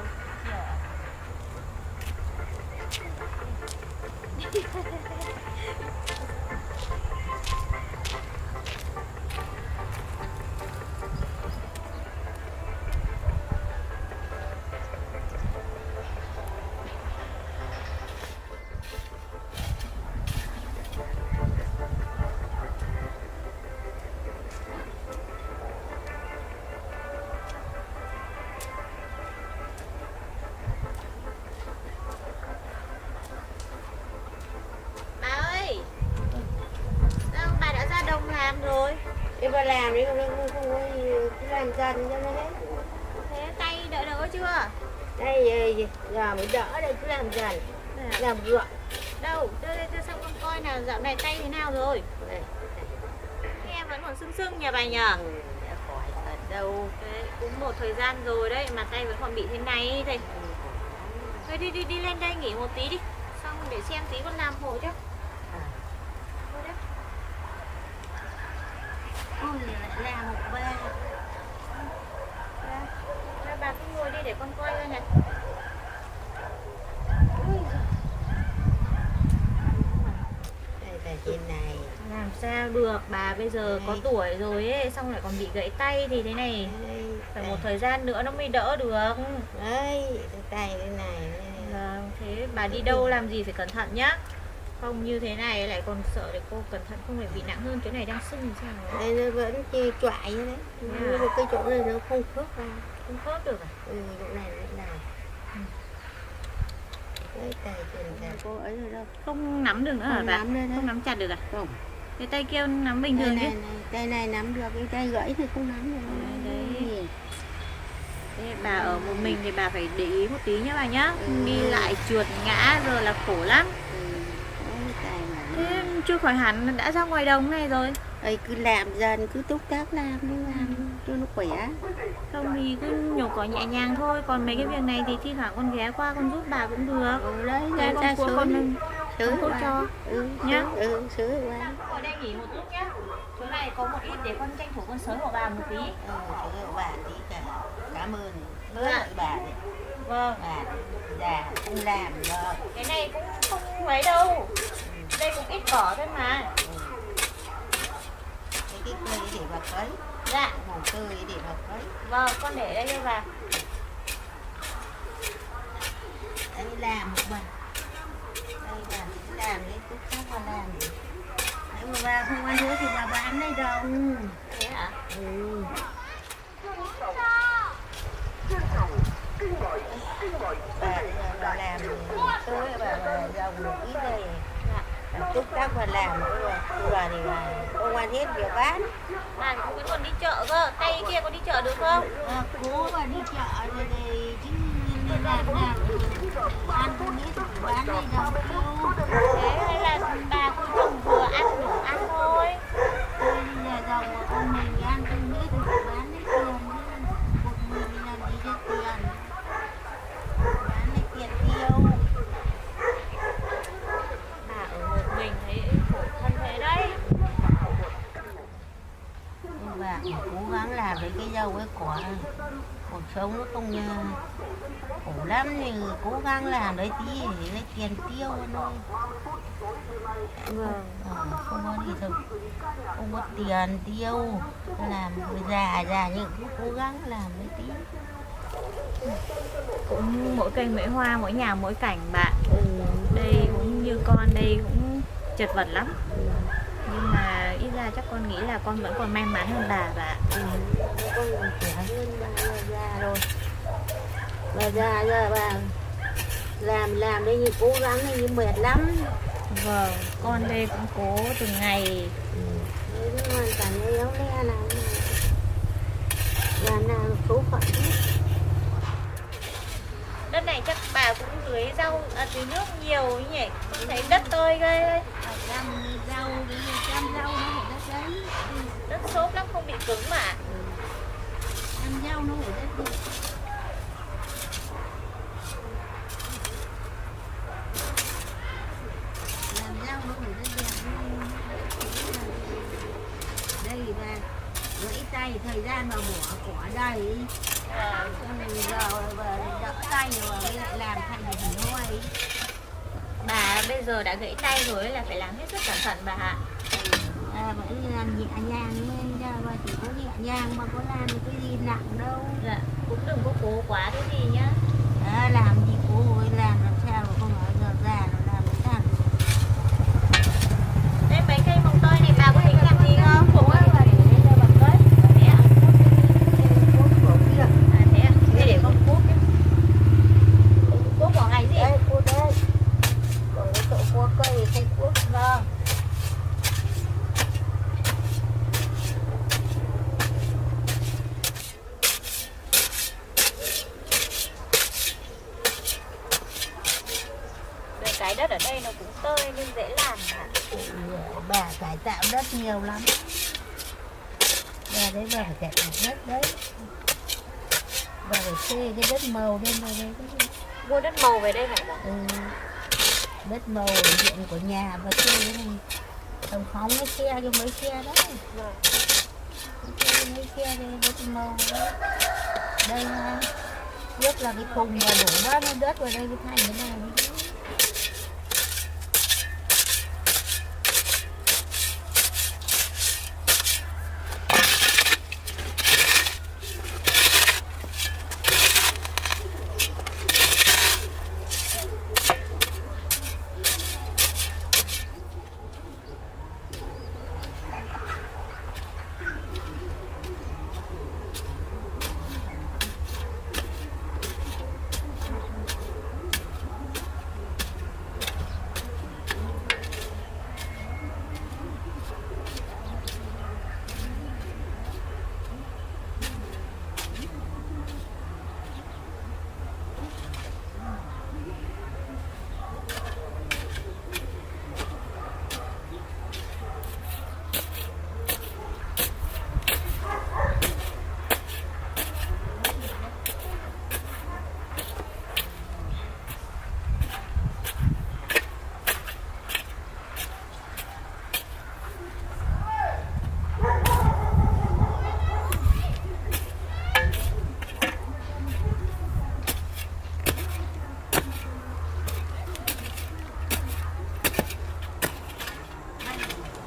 Thế bà làm đi, không có gì, cứ làm dần cho nó hết. Thế tay đỡ chưa? Đây giờ mới đỡ đây, cứ làm dần, làm ruộng. Đâu, đưa xong con coi nào dạo này tay thế nào rồi. Đây. Thế em vẫn còn sưng nhà bà nhờ. Đã khỏi thật đâu. Đấy, cũng một thời gian rồi đấy mà tay vẫn còn bị thế này thầy. Thôi đi lên đây nghỉ một tí đi. Xong để xem tí con làm hộ chứ. Thôi đấy. Ôi lại làm một bên. Thôi bà cứ ngồi đi để con coi coi này. Đây là trên này. Làm sao được, bà bây giờ có tuổi rồi ấy, xong lại còn bị gãy tay thì thế này Đây, phải một thời gian nữa nó mới đỡ được. đấy, cái tay cái này. Vâng, thế bà đi đâu làm gì phải cẩn thận nhá. Không như thế này lại còn sợ để cô cẩn thận không phải bị nặng hơn, cái này đang sưng thì sao. Đây nó vẫn choại như đấy. Nhưng mà cái chỗ này nó không khớp vào. Không khớp được à? Chỗ này nó làm. Đấy, tay trên tay cô ấy rồi đâu. Không nắm được nữa hả Không bà? nắm nữa đấy. Không nắm chặt được à? Không. Cái tay kia nắm bình thường chứ. Tay này nắm được, cái tay gãy thì không nắm được. Đấy. Thế bà ở một mình thì bà phải để ý một tí nhá bà nhá. Đi lại trượt ngã rồi là khổ lắm. Thế chưa khỏi hẳn đã ra ngoài đồng này rồi. Ây, cứ làm dần, cứ túc tác làm cho nó khỏe. Không thì cứ nhổ cỏ nhẹ nhàng thôi. Còn mấy cái việc này thì thi thoảng con ghé qua con giúp bà cũng được. Đấy, Cái con của con sướng thuốc cho nhá. Sướng quá. Ở đây nghỉ một lúc nhá. Chỗ này có một ít để con tranh thủ con sới của bà một tí. Sướng bà tí cả. Cảm ơn. Hứa Dạ. lại bà đấy. Vâng. Bà già không làm được. Cái này cũng không mấy đâu. Đây cũng ít cỏ thôi mà. Cái cây để bà cấy. Dạ. Màu tươi để bà cấy. Vâng, con để đây cho bà. Đấy, làm một bà. Đây bà cứ làm đấy, túc tác bà làm. Nếu mà bà không ăn nữa thì bà bán đây đâu. Thế hả? Bà làm tối bà dòng một ít đây. Bà túc tác bà làm rồi bà thì bà không ăn hết việc bán. Bà cũng vẫn còn đi chợ cơ. Tay kia có đi chợ được không? Cố bà đi chợ rồi thì chứ nên làm ăn không hết thì bán đây đâu. Thế hay là bà cuối tuần vừa ăn đủ ăn thôi. Bây giờ dòng của con mình ăn không hết thì phải bán lấy tiền. Một mình làm gì ra tiền. Bán lấy tiền tiêu. Bà ở một mình thấy khổ thân thế đấy. Nhưng bà cũng cố gắng làm với cái dâu ấy quả. Cuộc sống nó không khổ lắm thì cố gắng làm đấy tí để lấy tiền tiêu thôi. Vâng. Không có gì đâu, không có tiền tiêu, làm người già nhưng cũng cố gắng làm đấy tí. Cũng mỗi cây mỗi hoa, mỗi nhà mỗi cảnh bạn. Đây cũng như con đây cũng chật vật lắm. Nhưng mà ít ra chắc con nghĩ là con vẫn còn may mắn hơn bà. Con còn trẻ hơn bà già rồi. Bà già giờ bà làm đây như cố gắng đây như mệt lắm. Vâng, con đây cũng cố từng ngày. Đấy, nó hoàn cảnh éo le làm nào số phận hết. Đất này chắc bà cũng tưới rau, tưới nước nhiều nhỉ? Không thấy đất tơi ghê. Chăm rau đấy, chăm rau nó phải đất đấy. Đất xốp lắm, không bị cứng mà. Chăm rau nó phải đất đi. Làm rau nó phải đất đẹp. Đây là gãy tay thời gian mà bỏ cỏ đây. Giờ đỡ tay rồi mới lại làm thành hình thôi. Bà bây giờ đã gãy tay rồi là phải làm hết sức cẩn thận bà ạ. Vẫn làm nhẹ nhàng lên ra và chỉ có nhẹ nhàng mà có làm cái gì nặng đâu. Dạ, cũng đừng có cố quá cái gì nhá. Làm gì cố rồi làm sao mà không ở giờ già nó làm cái thằng. Đây mấy cây mồng tơi này bà có tính làm gì không? Cũng á, bà để đây cho bà cất. Thế ạ? Thế ạ? Thế để con cuốc nhé. Cuốc bỏ ngày gì? Đây, cuốc đây. Còn cái chỗ cuốc cây không cuốc. Vâng. chạm đất nhiều lắm. Bà đấy bà phải kẹt đất đấy. Bà phải thuê cái đất màu lên đây đấy. Mua đất màu về đây hả bà? Ừ. Đất màu ở diện của nhà và thuê cái này. Tổng phóng mấy xe cho mấy xe đấy. Vâng. Mấy xe đây đất màu đấy. Đây ha. Trước là cái khung mà đổ bao nhiêu đất vào đây cái thành cái này.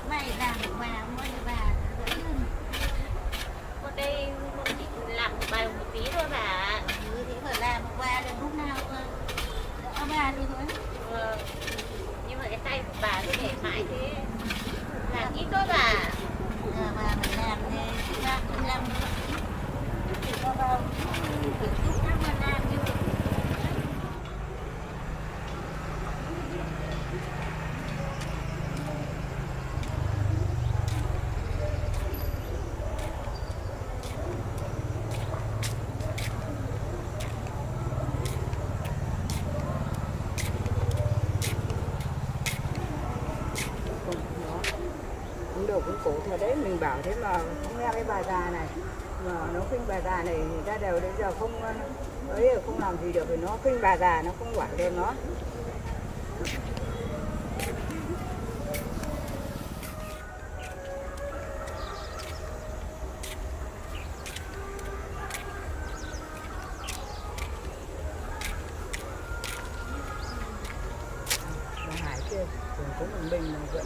Mày làm bà mua bà Một đây chỉ làm một bài một tí thôi bà. ừ, thì phải làm bà được lúc nào đỡ bà đi thôi. Nhưng mà cái tay của bà cứ để mãi thế. Làm ít thôi bà. Bà phải làm thì bà phải làm thì có bao phải chút năm mà làm như vậy. Cũng đồ cũng cũ thôi đấy, mình bảo thế mà không nghe cái bà già này, mà nó khuyên bà già này người ta đều đến giờ không ấy không làm gì được thì nó khuyên bà già nó không quản được nó. Bà Hải kia cũng một mình mà vẫn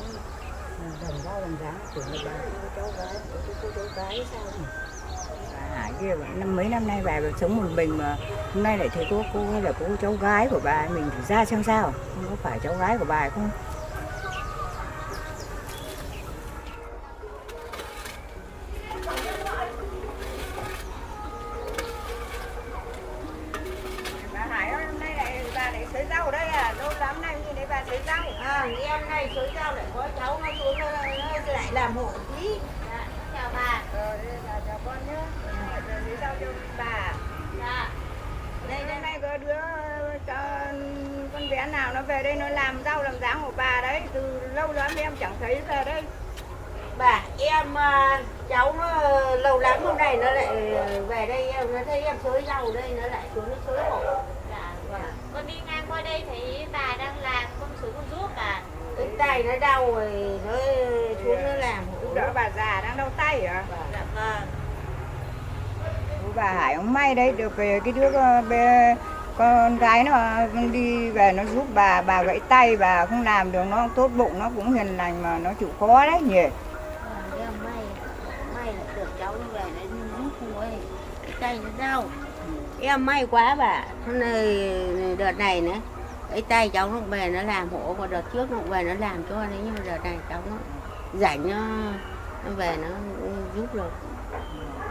đồng ra đồng dáng tưởng là bà cháu gái, cô cháu gái sao nhỉ? Bà Hải kia mấy năm nay bà sống một mình mà hôm nay lại thấy cô hay là cô cháu gái của bà mình thì ra xem sao, không có phải cháu gái của bà không? Bà Hải ơi, hôm nay lại bà lại sới rau ở đây à? Lâu lắm nay nhìn thấy bà sới rau. Em này sới rau lại có cháu nó xuống nó lại làm hộ tí. Dạ, chào bà. Đây là chào con nhé. Sới rau cho bà. Dạ. Đây hôm nay có đứa con bé nào nó về đây nó làm rau làm dáng của bà đấy, từ lâu lắm em chẳng thấy về đây. Bà em cháu nó lâu lắm hôm nay nó lại về đây em nó thấy em sới rau đây nó lại xuống nó sới hộ. Dạ. Con đi ngang qua đây thấy bà đang làm con xuống con giúp à? Cái tay nó đau rồi nó xuống nó làm hộ. Giúp đỡ bà già đang đau tay hả? Dạ vâng. Bà Hải ông may đấy được về cái đứa con gái nó đi về nó giúp bà gãy tay bà không làm được, nó tốt bụng nó cũng hiền lành mà nó chịu khó đấy nhỉ. Em may là được cháu nó về nó giúp thôi. Cái tay nó đau. Em may quá bà. Hôm nay đợt này nữa cái tay cháu nó về nó làm hộ, còn đợt trước nó về nó làm cho đấy, nhưng mà đợt này cháu nó rảnh nó về nó giúp được.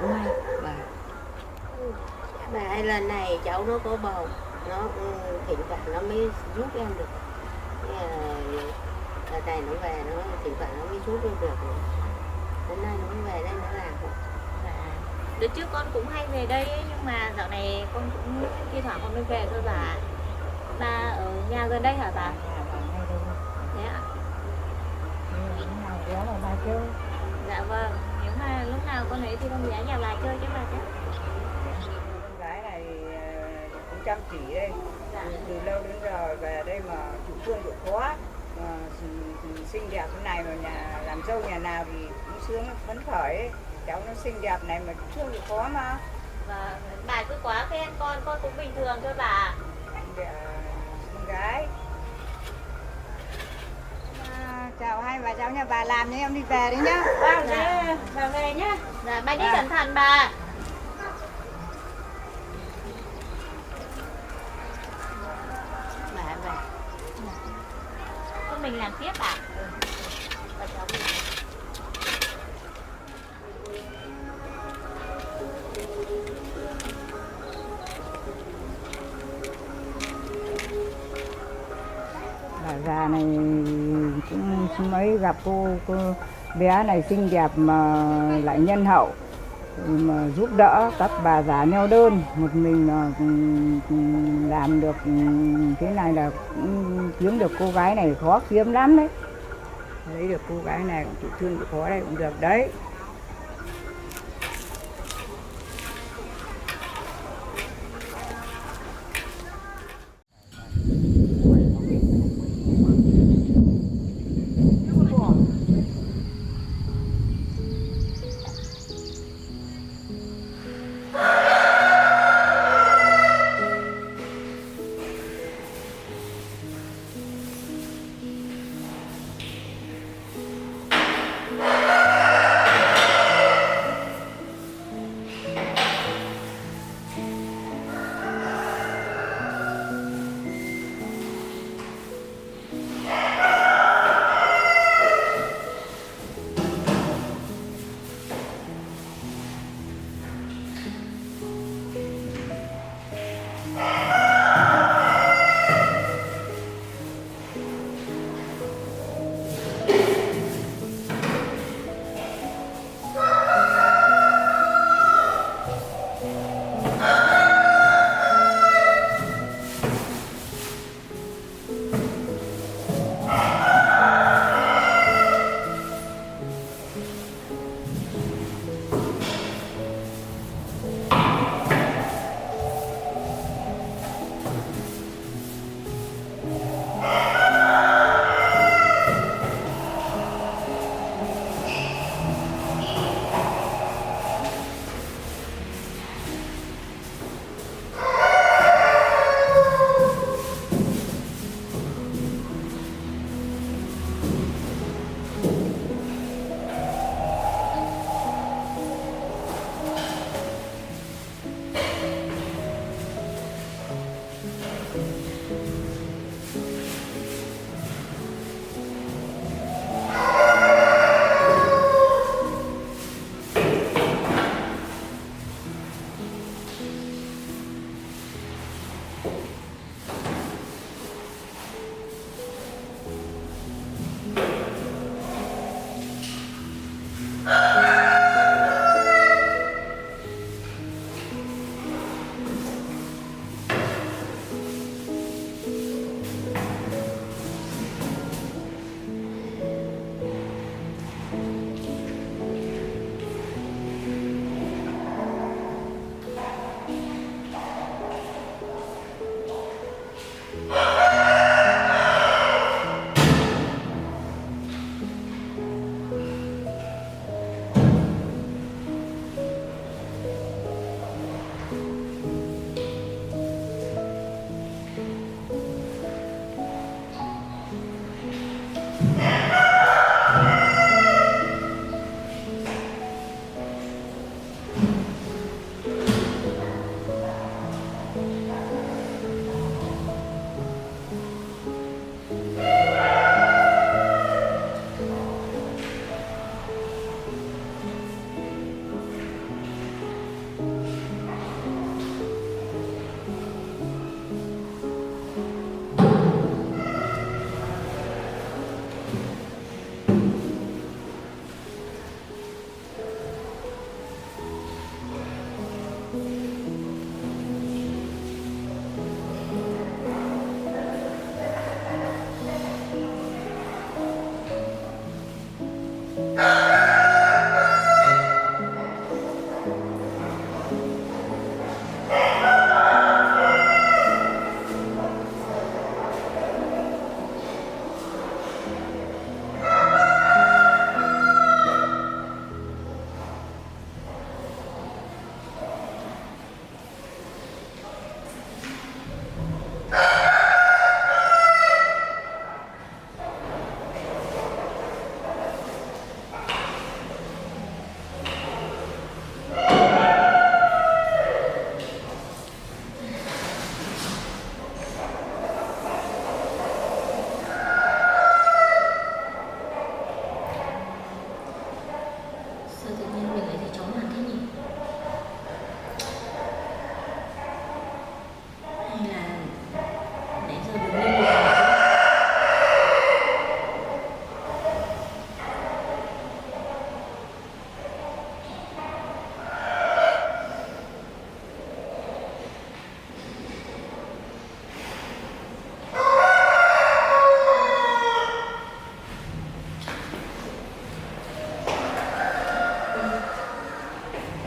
May bà. Mà lần này cháu nó có bầu, nó thỉnh thoảng nó mới giúp em được. Đợt này nó về nó thỉnh thoảng nó mới giúp em được. Hôm nay nó mới về đây nó làm hộ. Dạ. Đợt trước con cũng hay về đây ấy, nhưng mà dạo này con cũng thi thoảng con mới về thôi bà. Bà ở nhà gần đây hả bà? Thế ạ? kéo vào lại chơi. Dạ vâng, nếu mà lúc nào con ấy thì con bé nhà lại chơi chứ bà chứ. Con gái này cũng chăm chỉ đây, từ lâu đến giờ về đây mà chủ trương chịu khó, xinh đẹp thế này mà nhà làm dâu nhà nào thì cũng sướng phấn khởi ấy. Cháu nó xinh đẹp này mà chủ trương chịu khó mà. Và bà cứ quá khen con cũng bình thường thôi bà. Để con gái. Chào hai bà cháu nhà bà làm nhé, em đi về đấy nhá. Vâng, dạ. Bà về nhá. Dạ, bà đi cẩn thận bà. Bà về. Thôi mình làm tiếp à? Bà cháu đi. Bà già này cũng mới gặp cô bé này xinh đẹp mà lại nhân hậu, mà giúp đỡ các bà già neo đơn. Một mình làm được thế này là kiếm được cô gái này khó kiếm lắm đấy. Lấy được cô gái này cũng chịu thương chịu khó đây cũng được đấy.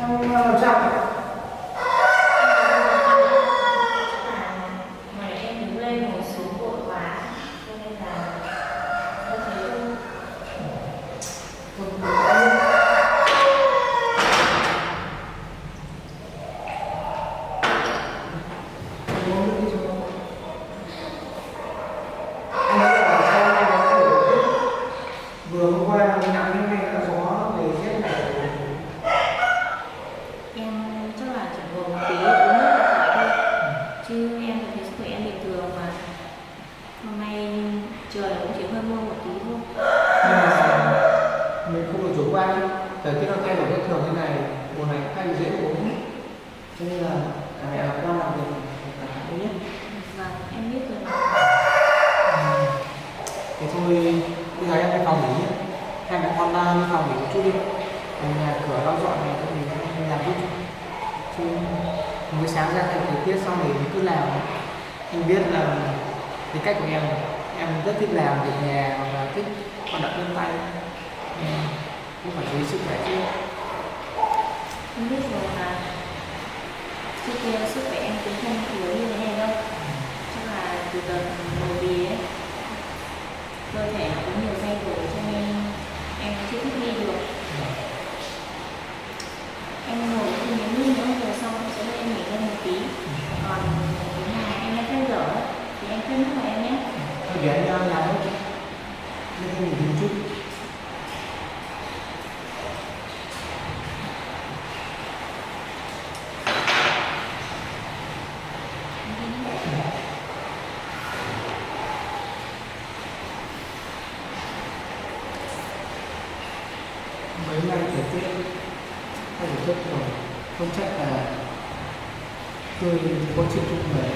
Em làm sao vậy? Mà em đứng lên ngồi xuống vội quá cho nên là có thấy Vừa hôm qua nặng như này là gió về rét này. em chắc là chỉ ngồi một tí uống nước là khỏi thôi, chứ em thấy sức khỏe em bình thường mà. Hôm nay trời cũng chỉ hơi mưa một tí thôi. Nhưng mà mình không được chủ quan, thời tiết nó thay đổi bất thường như này, mùa này hay dễ ốm, cho nên là cả mẹ và con làm việc cả tốt nhất. Vâng, em biết rồi mà. Thế thôi, bây giờ em đi phòng nghỉ nhé. Hai mẹ con đi phòng nghỉ một chút đi. Ở nhà cửa lau dọn này thì mình làm giúp. Chứ một cái sáng ra thay thời tiết xong thì mình cứ làm. Em biết là cái cách của em rất thích làm việc nhà hoặc là thích hoạt động chân tay. Cũng phải chú ý sức khỏe chứ. Em biết rồi mà. Trước kia sức khỏe em cũng không yếu như thế này đâu. Chắc là từ đợt ngồi bì ấy, cơ thể nó có nhiều thay đổi cho nên em chưa thích nghi được. Em ngồi thì nếu như nữa rồi xong em sẽ lên em nghỉ ngơi một tí. Còn cái nào em đã thay dở ấy, thì em khuyên nhắc em nhé. Thôi để anh làm thôi. Nên em nghỉ một chút. Mấy ngày thời tiết thay đổi rất rồi, không trách là tôi có chuyện chung về.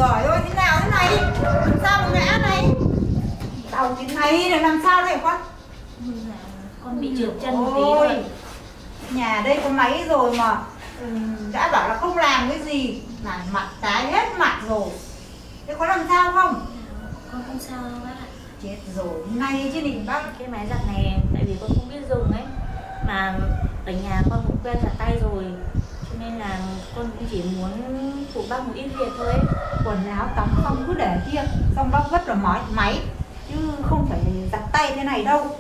giỏi thôi, thế nào thế này? Làm sao mà ngã này? Đau thế này là làm sao đây con? Con bị trượt chân một tí thôi. Nhà đây có máy rồi mà đã bảo là không làm cái gì, là mặt tái hết mặt rồi. Thế có làm sao không? Con không sao đâu bác ạ. Chết rồi, nay chứ định bác. Cái máy giặt này tại vì con không biết dùng ấy, mà ở nhà con cũng quen giặt tay rồi, cho nên là con cũng chỉ muốn phụ bác một ít việc thôi ấy. Quần áo tắm xong cứ để kia, xong bác vứt vào máy, chứ không phải giặt tay thế này đâu.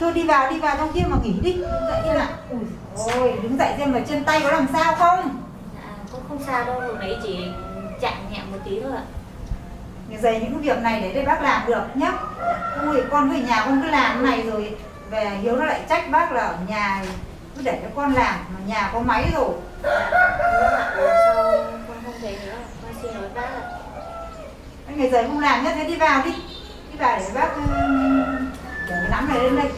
Thôi đi vào trong kia mà nghỉ đi, đứng dậy đi nào. Ui ôi, đứng dậy xem là chân tay có làm sao không? Con không sao đâu, vừa nãy chỉ chạm nhẹ một tí thôi ạ. Dày những việc này để bác làm được nhá. Ui, con về nhà con cứ làm cái này rồi về Hiếu nó lại trách bác là ở nhà cứ để cho con làm, mà nhà có máy rồi. Sao con không thấy nữa, con xin lỗi bác ạ. Cái ngày giày không làm nhá, thế đi vào đi để bác để cái nắm này lên đây.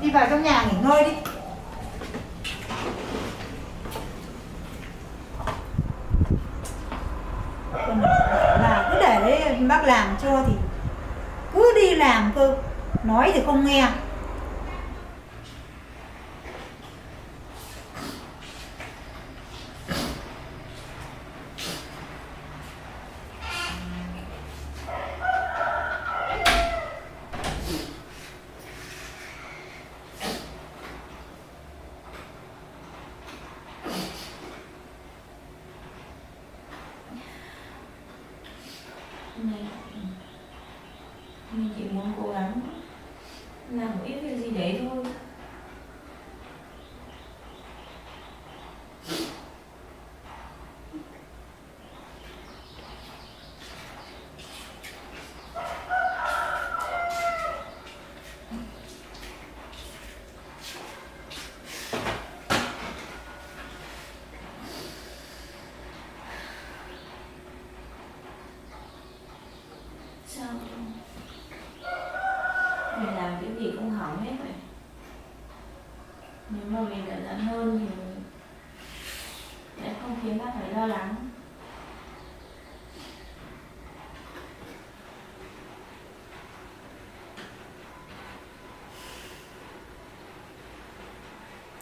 Đi vào trong nhà nghỉ ngơi đi. Còn là cứ để đấy bác làm cho thì cứ đi làm cơ, nói thì không nghe. Mình chỉ muốn cố gắng làm một ít việc gì đấy thôi. Sao mình làm cái gì cũng hỏng hết vậy? Nếu mà mình cẩn thận hơn thì sẽ không khiến bác phải lo lắng.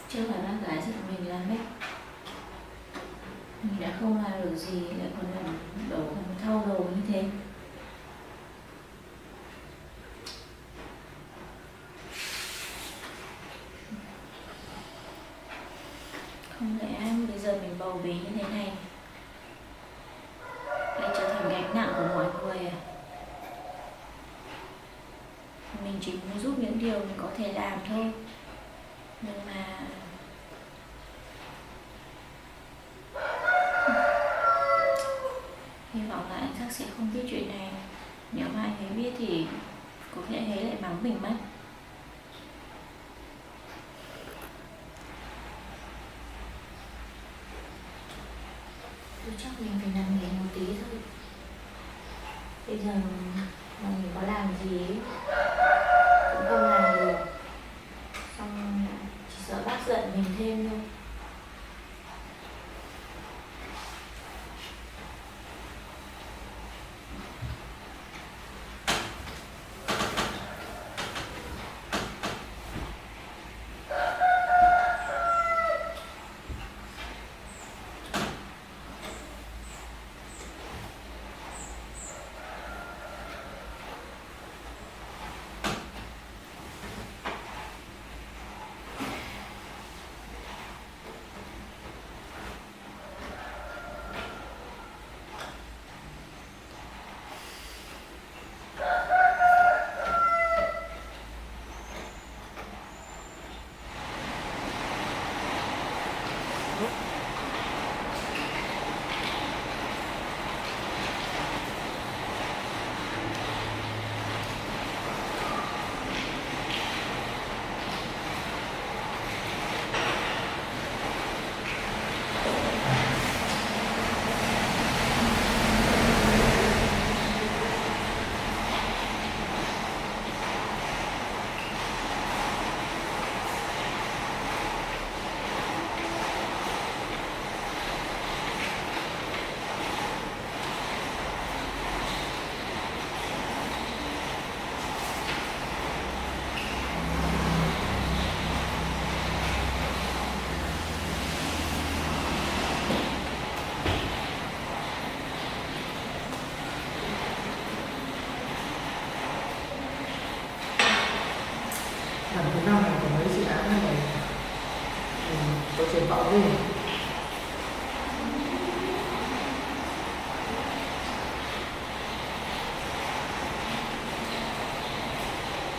Chưa phải bác gái giật mình làm hết. Mình đã không làm được gì lại còn làm đổ còn thâu đồ như thế. Không lẽ bây giờ mình bầu bí như thế này lại trở thành gánh nặng của mọi người à? Mình chỉ muốn giúp những điều mình có thể làm thôi. Nhưng mà hy vọng là anh chắc sẽ không biết chuyện này. Nếu mà anh ấy biết thì có lẽ anh ấy lại mắng mình mất. Tôi chắc mình phải nằm nghỉ một tí thôi. Bây giờ mà mình có làm gì ấy, cũng không làm được. Xong chỉ sợ bác giận mình thêm thôi.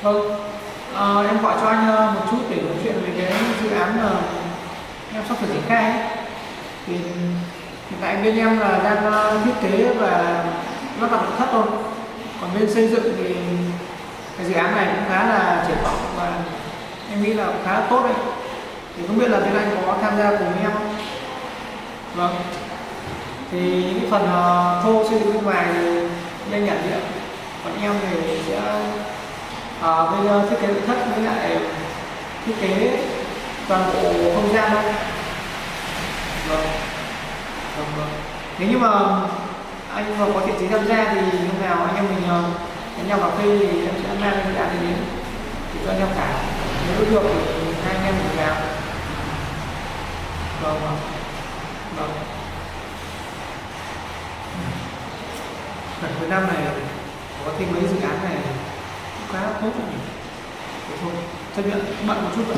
Vâng, em gọi cho anh một chút để nói chuyện về cái dự án mà em sắp sửa triển khai ấy. Thì hiện tại bên em là đang thiết kế và lắp đặt nội thất thôi. Còn bên xây dựng thì cái dự án này cũng khá là triển vọng và em nghĩ là cũng khá là tốt đấy. Thì không biết là bên anh có tham gia cùng em không? Vâng. Thì những cái phần thô xây dựng bên ngoài thì anh nhận diện. Còn em thì sẽ bên thiết kế nội thất với lại thiết kế toàn bộ không gian thôi. Vâng. Vâng. Nếu như mà anh mà có thiện chí tham gia thì lúc nào anh em mình đến nhau cà phê thì em sẽ mang cái dự án này đến thì cho anh em cả. Nếu được thì hai anh em cùng làm. Vâng. Phần cuối năm này có thêm mấy dự án này cũng khá tốt rồi. Thế thôi, chấp nhận bận một chút vậy.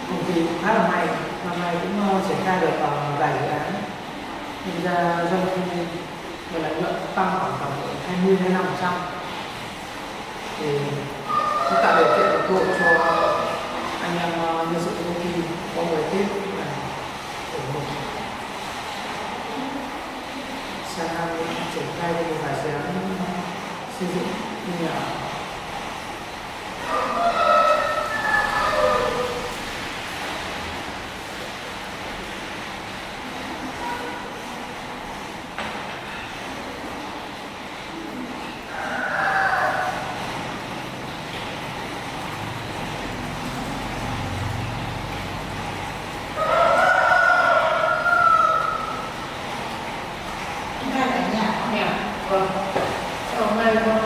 Công ty cũng khá là may, năm nay cũng triển khai được vài dự án, nhưng ra doanh thu và lợi nhuận tăng khoảng tầm 20-25%. Thì cũng tạo điều kiện cơ hội cho anh em nhân sự công ty có người tiếp là ủng hộ. Sang năm triển khai thì vài dự án xây dựng như là vâng. Hôm nay con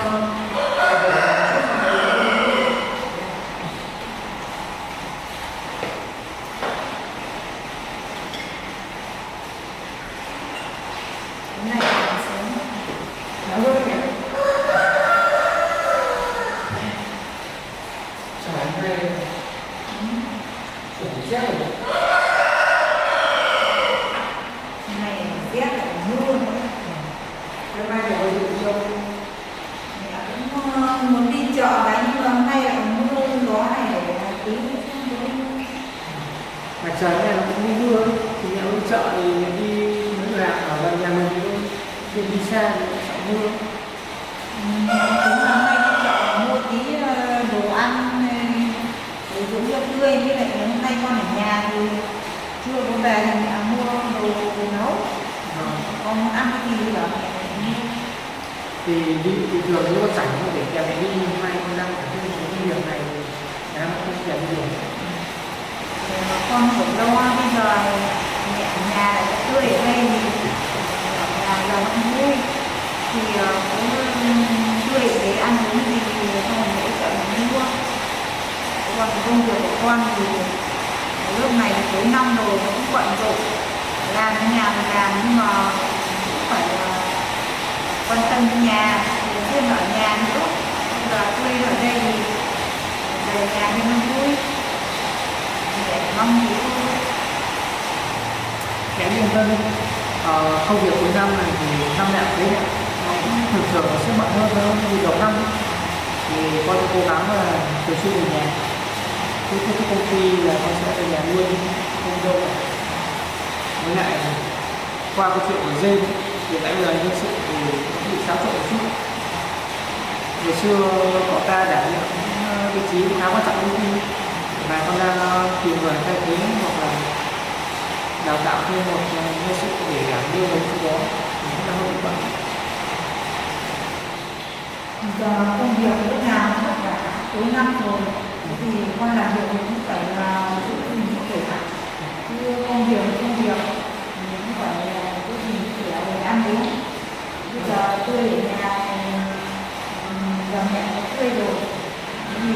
muốn đi chợ đấy nhưng mà hôm nay lại mưa gió này để tí mặt trời này nó cũng đi mưa thì nếu đi chợ thì đi mấy người ở gần nhà mình thì thôi, đi xa thì sợ mưa. cũng là hôm nay đi chợ mua tí đồ ăn để dưỡng cho tươi, với lại hôm nay con ở nhà thì chưa có về thì mẹ mua đồ nấu. Con muốn ăn cái gì đó Thì đi thường nếu có rảnh để kèm mẹ đi, hôm nay con đang phải thêm cái việc này thì em không kèm đi được. con cũng lo bây giờ mẹ ở nhà lại tươi ở đây thì là giờ không vui thì cũng tươi để ăn uống gì thì không hỗ trợ mình mua. Còn công việc của con thì lúc này cuối năm rồi nó cũng bận rộn, làm ở nhà mà làm nhưng mà cũng phải quan tâm đến nhà, thường xuyên ở nhà nữa. Bây giờ tươi ở đây thì về nhà thì nó vui, để mong gì thôi. Em yên tâm, công việc cuối năm này thì năm nào thế nó cũng thường nó sẽ bận hơn như đầu năm. Thì con cố gắng là thường xuyên về nhà. Cái công ty là con sẽ về nhà luôn, không đâu. Với lại qua cái chuyện của dên thì tại bây giờ nhân sự thì nó bị xáo trộn một chút. Ngày xưa có ta đảm nhiệm vị trí khá quan trọng công ty và con đang tìm người thay thế hoặc là đào tạo thêm một nhân sự để đảm đương với chỗ đó, mình cũng đang hơi bị bận. Giờ công việc lúc nào cũng vất vả, cuối năm rồi thì con làm việc cũng phải là giữ gìn sức khỏe. Chứ công việc mình cũng phải giữ gìn sức khỏe để ăn uống. Bây giờ tôi ở nhà giờ mẹ có thuê rồi thì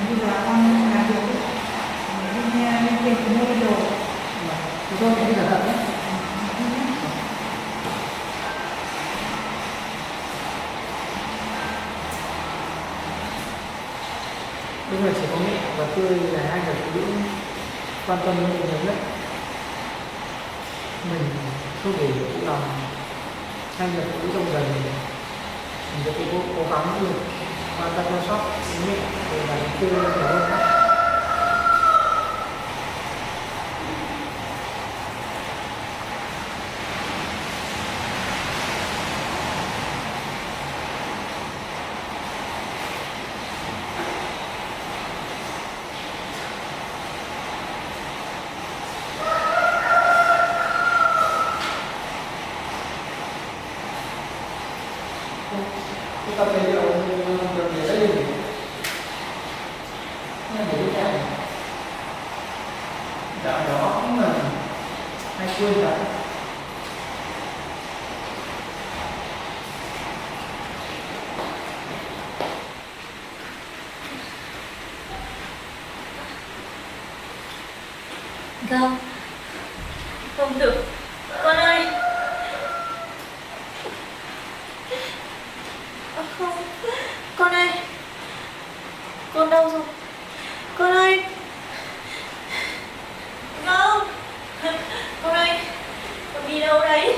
bây giờ con làm việc bên kia cũng mua đồ Thì tôi cũng cẩn thận đấy. Bây giờ chỉ có mẹ và tươi là hai người phụ nữ quan tâm đến mình nhiều nhất. Mình không để phụ lòng hai người phụ nữ trong gia đình mình sẽ cố gắng được quan tâm chăm sóc đến mẹ và đến tươi nhiều hơn. Cái tập tài liệu được để đây để cái này dạo đó cũng là hay quên cả. Không, không được con ơi. Không, con ơi, con đâu rồi con ơi? Không, con ơi, con đi đâu đấy?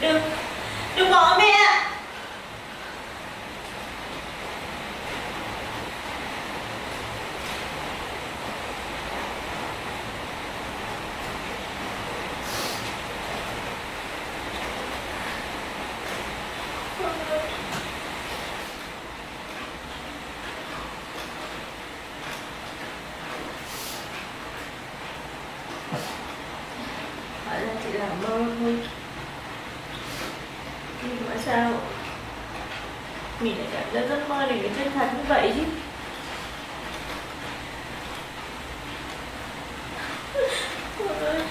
Đừng bỏ mẹ. Phải là chỉ là mơ thôi. Nhưng mà sao mình lại cảm giác giấc mơ này cái chân thật như vậy chứ? Con ơi.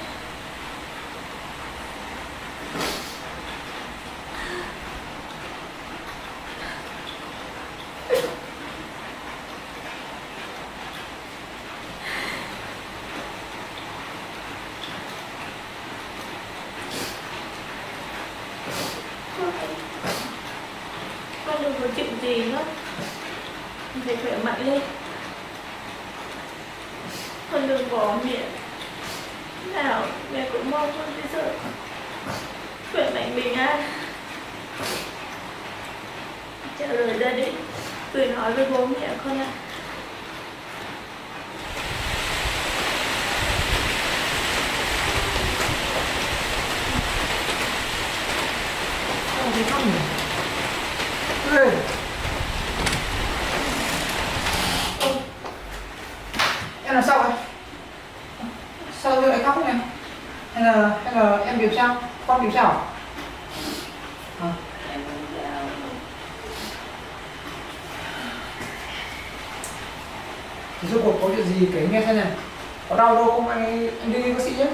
Con đừng có chịu gì nữa. Con phải khỏe mạnh lên. Con đừng bỏ mẹ. Nào mẹ cũng mong con bây giờ khỏe mạnh bình an. Trả lời gia đình, cười nói với bố mẹ con ạ. Không thấy khóc nhỉ? Ê! Em làm sao vậy? Sao lại khóc này? Hay là em bị sao? Con bị sao? À? Thì rốt cuộc có chuyện gì kể nghe xem này. Có đau đâu không anh đi bác sĩ nhé.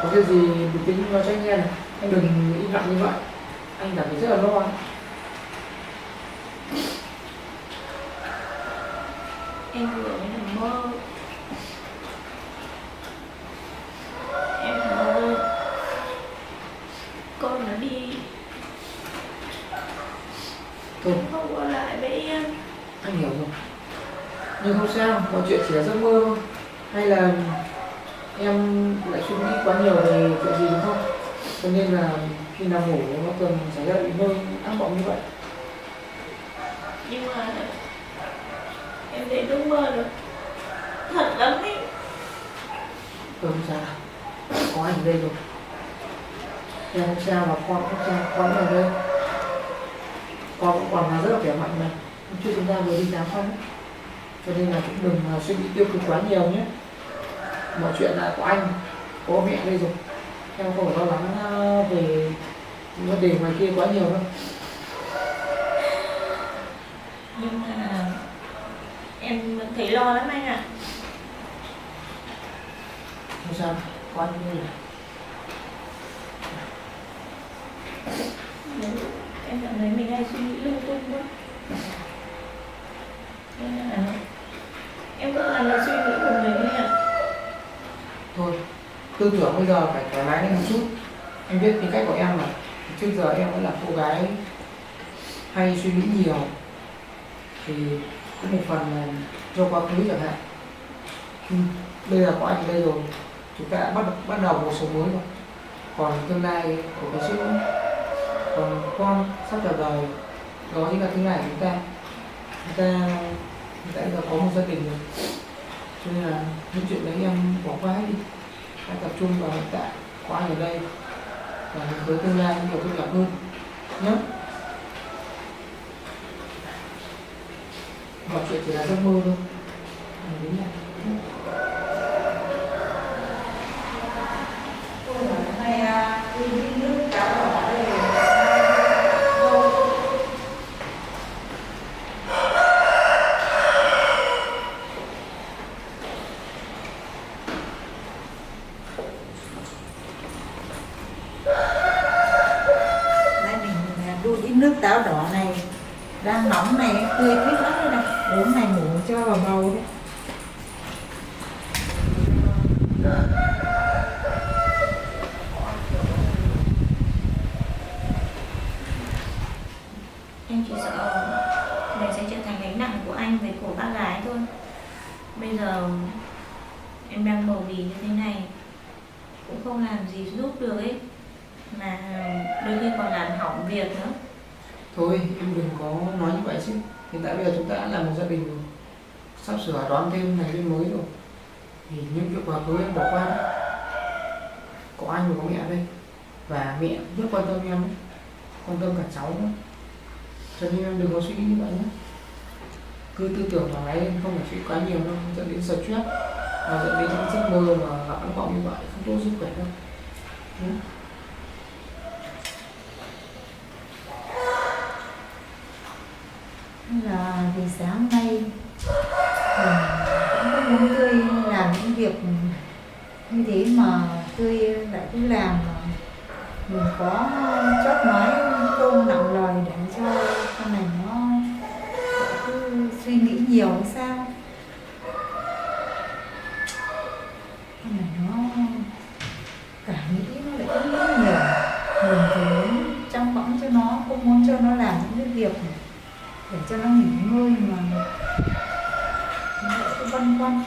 Có chuyện gì bình tĩnh nói cho anh nghe này. Anh đừng im lặng như vậy. Anh cảm thấy rất là lo. Em vừa mới nằm mơ. Em mơ con nó đi không có lại với em. Anh hiểu rồi. Nhưng không sao, mọi chuyện chỉ là giấc mơ thôi. Hay là em lại suy nghĩ quá nhiều về chuyện gì đúng không? Cho nên là khi nào ngủ nó thường xảy ra bị mơ ác mộng như vậy. Nhưng mà em thấy đúng mơ được thật lắm ấy. Không sao, có anh ở đây rồi. Em không sao và con không sao, con ở đây. Con cũng còn là rất là khỏe mạnh mà. Hôm trước chúng ta vừa đi khám xong. Cho nên là cũng đừng suy nghĩ tiêu cực quá nhiều nhé. Mọi chuyện là có anh, có mẹ đây rồi. Em không phải lo lắng về vấn đề ngoài kia quá nhiều đâu. Nhưng mà em thấy lo lắm anh ạ. Không sao, có anh đây. Em cảm thấy mình hay suy nghĩ lung tung quá. Nên là em vẫn là suy nghĩ của mình ấy ạ. Thôi, tư tưởng bây giờ phải thoải mái lên một chút. Em biết tính cách của em mà. Trước giờ em vẫn là cô gái hay suy nghĩ nhiều thì có một phần là do quá khứ chẳng hạn. Bây giờ có anh ở đây rồi, chúng ta đã bắt đầu cuộc sống mới rồi, còn tương lai của cái trước nữa, còn con sắp chào đời, đó chính là tương lai của chúng ta. Chúng ta đã có một gia đình rồi, cho nên là những chuyện đấy em bỏ qua hết đi, hãy tập trung vào hiện tại có anh ở đây và hướng tới tương lai nhiều tốt đẹp hơn nhé. Mọi chuyện chỉ là giấc mơ thôi. Đúng rồi. Đun ít nước táo đỏ này đang nóng này, tươi thích lắm đây này, uống này ngủ cho vào bầu đấy. Em chỉ sợ mình sẽ trở thành gánh nặng của anh với của bác gái thôi. Bây giờ em đang bầu bì như thế này cũng không làm gì giúp được ấy, mà đôi khi còn làm hỏng việc nữa. Thôi em đừng có nói như vậy chứ. Hiện tại bây giờ chúng ta đã là một gia đình rồi, sắp sửa đón thêm ngày viên mới rồi, thì những việc quá khứ em bỏ qua đó. Có anh và có mẹ ở đây, và mẹ rất quan tâm em ấy, quan tâm cả cháu nữa. Cho nên em đừng có suy nghĩ như vậy nhé. Cứ tư tưởng thoải mái lên, không phải suy quá nhiều đâu, dẫn đến stress và dẫn đến những giấc mơ mà gặp ác mộng như vậy không tốt sức khỏe đâu. Là vì sáng nay mình cũng có muốn Tươi làm những việc như thế mà Tươi lại cứ làm, mà mình có chót nói câu nặng lời để cho con này nó cứ suy nghĩ nhiều hay sao. Con này nó cả nghĩ nó lại cứ nghĩ nhiều, mình thì muốn chăm bẵm cho nó, không muốn cho nó làm những cái việc để cho nó nghỉ ngơi mà nó lại cứ băn khoăn.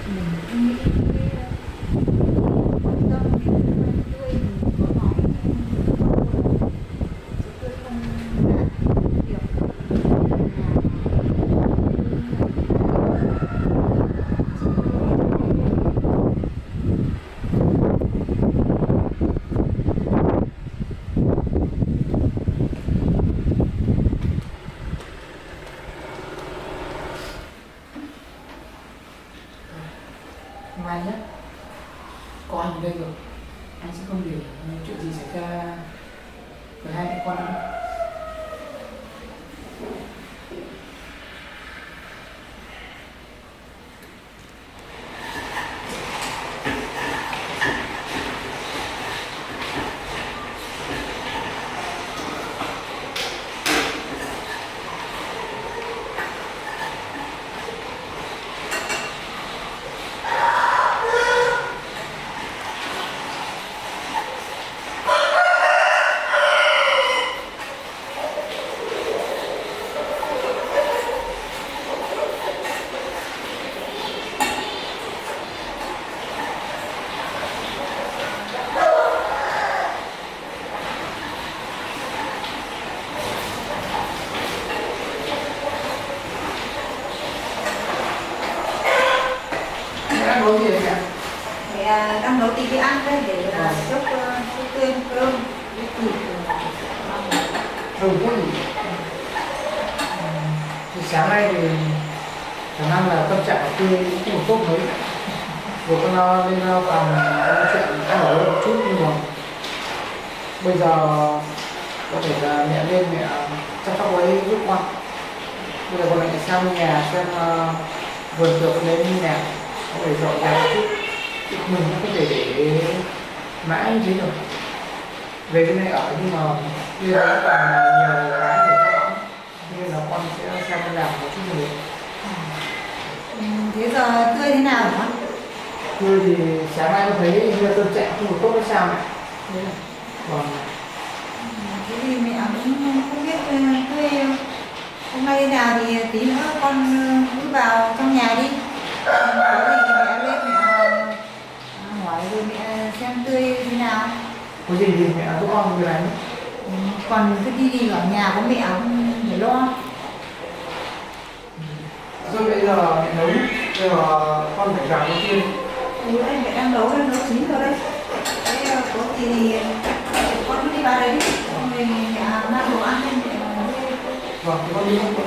Mình cứ nghĩ quan tâm đến Tươi thì có nói chứ Tươi không làm việc mai nhé, có anh ở đây rồi, anh sẽ không để chuyện gì xảy ra với hai mẹ con nữa. Đang nấu gì đấy mẹ? mẹ đang nấu tí ăn đây để chốc Tươi ăn cơm với thịt. Rồi quá nhỉ. Thì sáng nay thì khả năng là tâm trạng của Tươi cũng không tốt mấy. Vừa con lo lên phòng nói chuyện ăn ở một chút, nhưng mà bây giờ có thể là mẹ lên mẹ chăm sóc ấy giúp con. Bây giờ con lại sang nhà xem vườn tược lên như nào, có thể dọn dẹp một chút, chứ mình cũng không thể để mãi như thế được. Về bên này ở nhưng mà bây giờ vẫn còn nhiều cái để cho nó, nên là con sẽ xem con làm một chút nữa. Thế giờ Tươi thế nào hả? Tôi thì sáng nay tôi thấy như tâm trạng không được tốt hay sao mẹ. Thế là còn Thế thế thì mẹ cũng không biết thuê hôm nay thế nào thì tí nữa con cứ vào trong nhà đi. Có gì thì mẹ lên mẹ hỏi rồi mẹ xem tươi thế nào. Có gì thì mẹ giúp con việc này. Còn cứ đi ở nhà có mẹ không phải lo. Rồi bây giờ mẹ nấu, bây giờ con phải vào đầu tiên. Đây mẹ đang nấu chín rồi đấy. Thế có gì thì con cứ đi vào đây đi. Rồi mẹ mang đồ ăn lên mẹ. Vâng, thì con đi không có.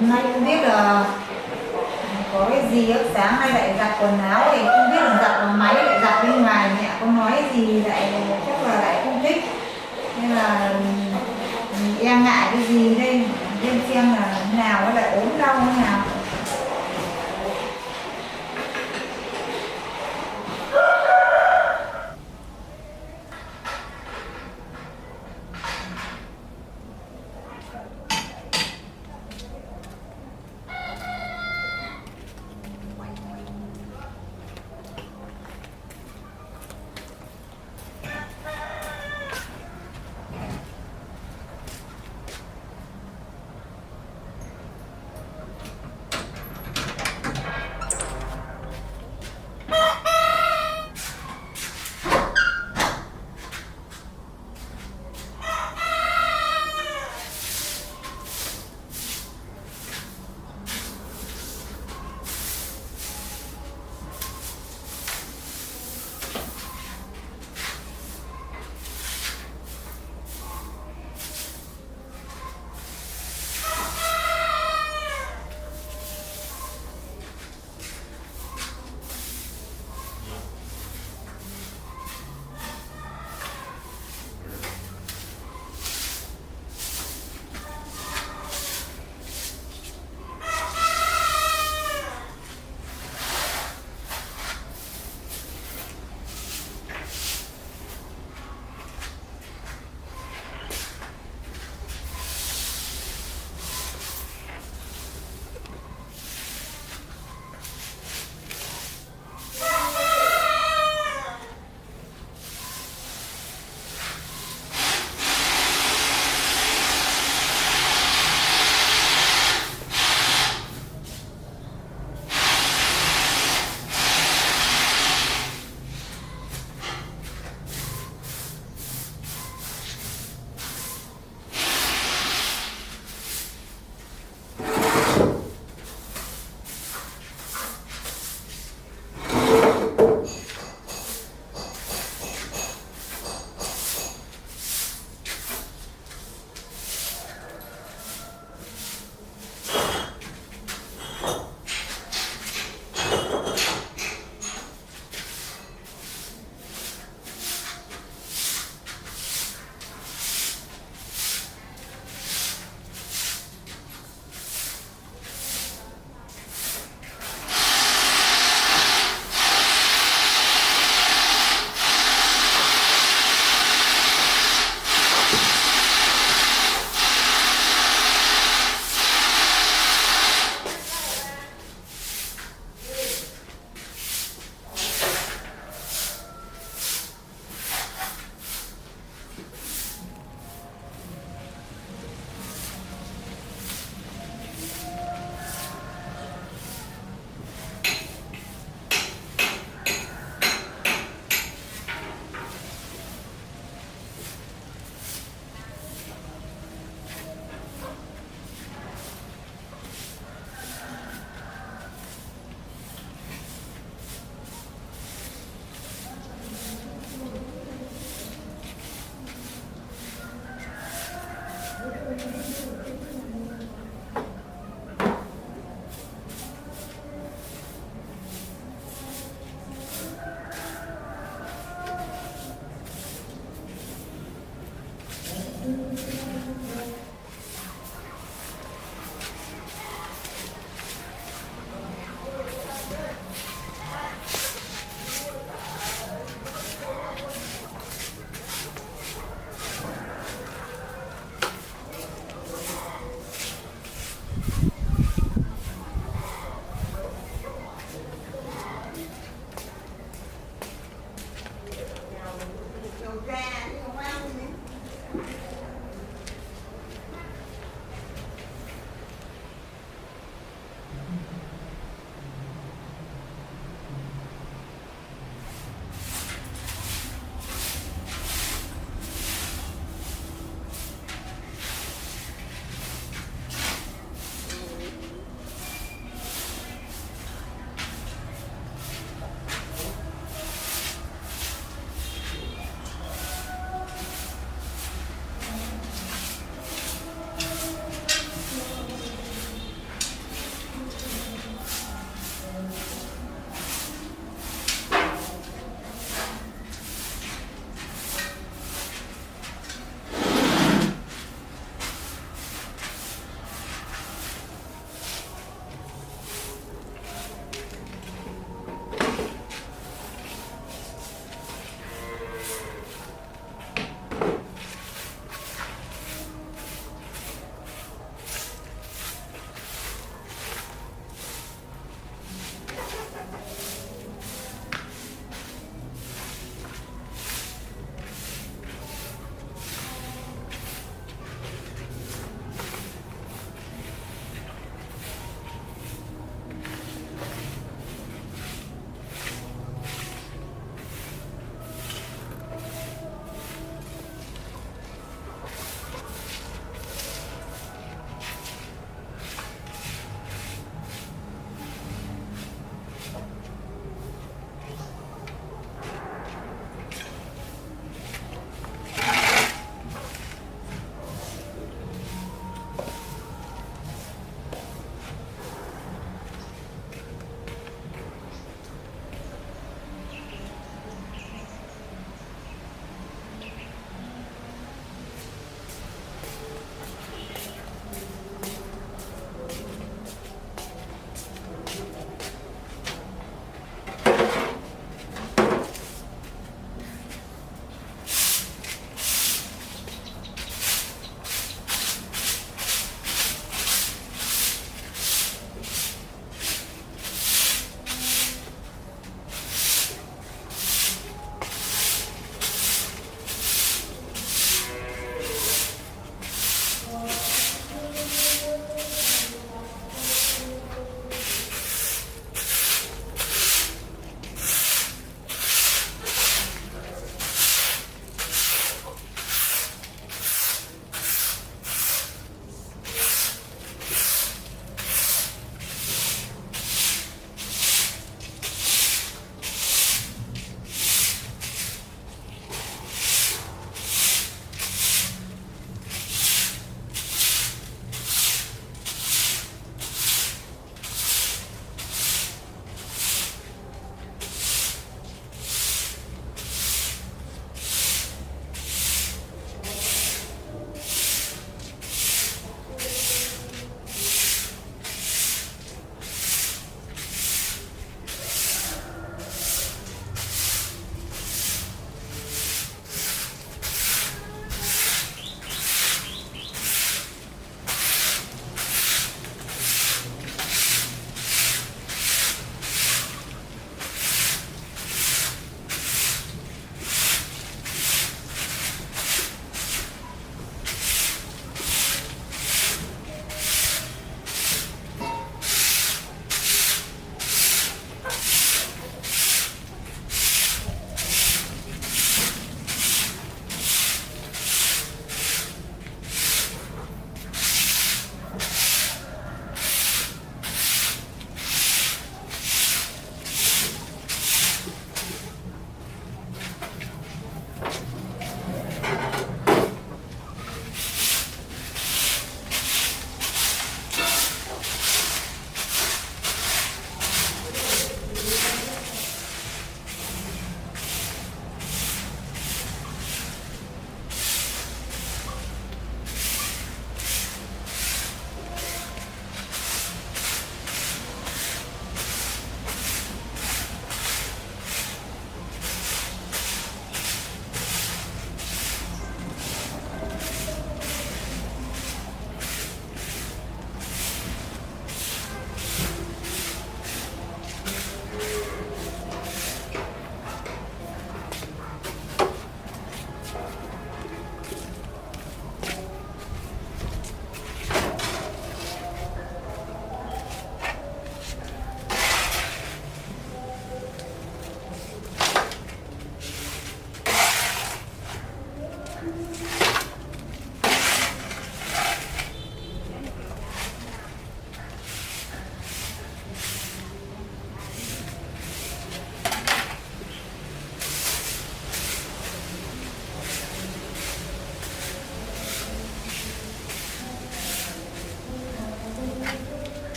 Hôm nay không biết là có cái gì á, sáng nay lại giặt quần áo thì không biết là giặt bằng máy lại giặt bên ngoài, mẹ có nói gì lại chắc là lại không thích, nên là em ngại cái gì đây, lên xem là thế nào nó lại ốm đau thế nào.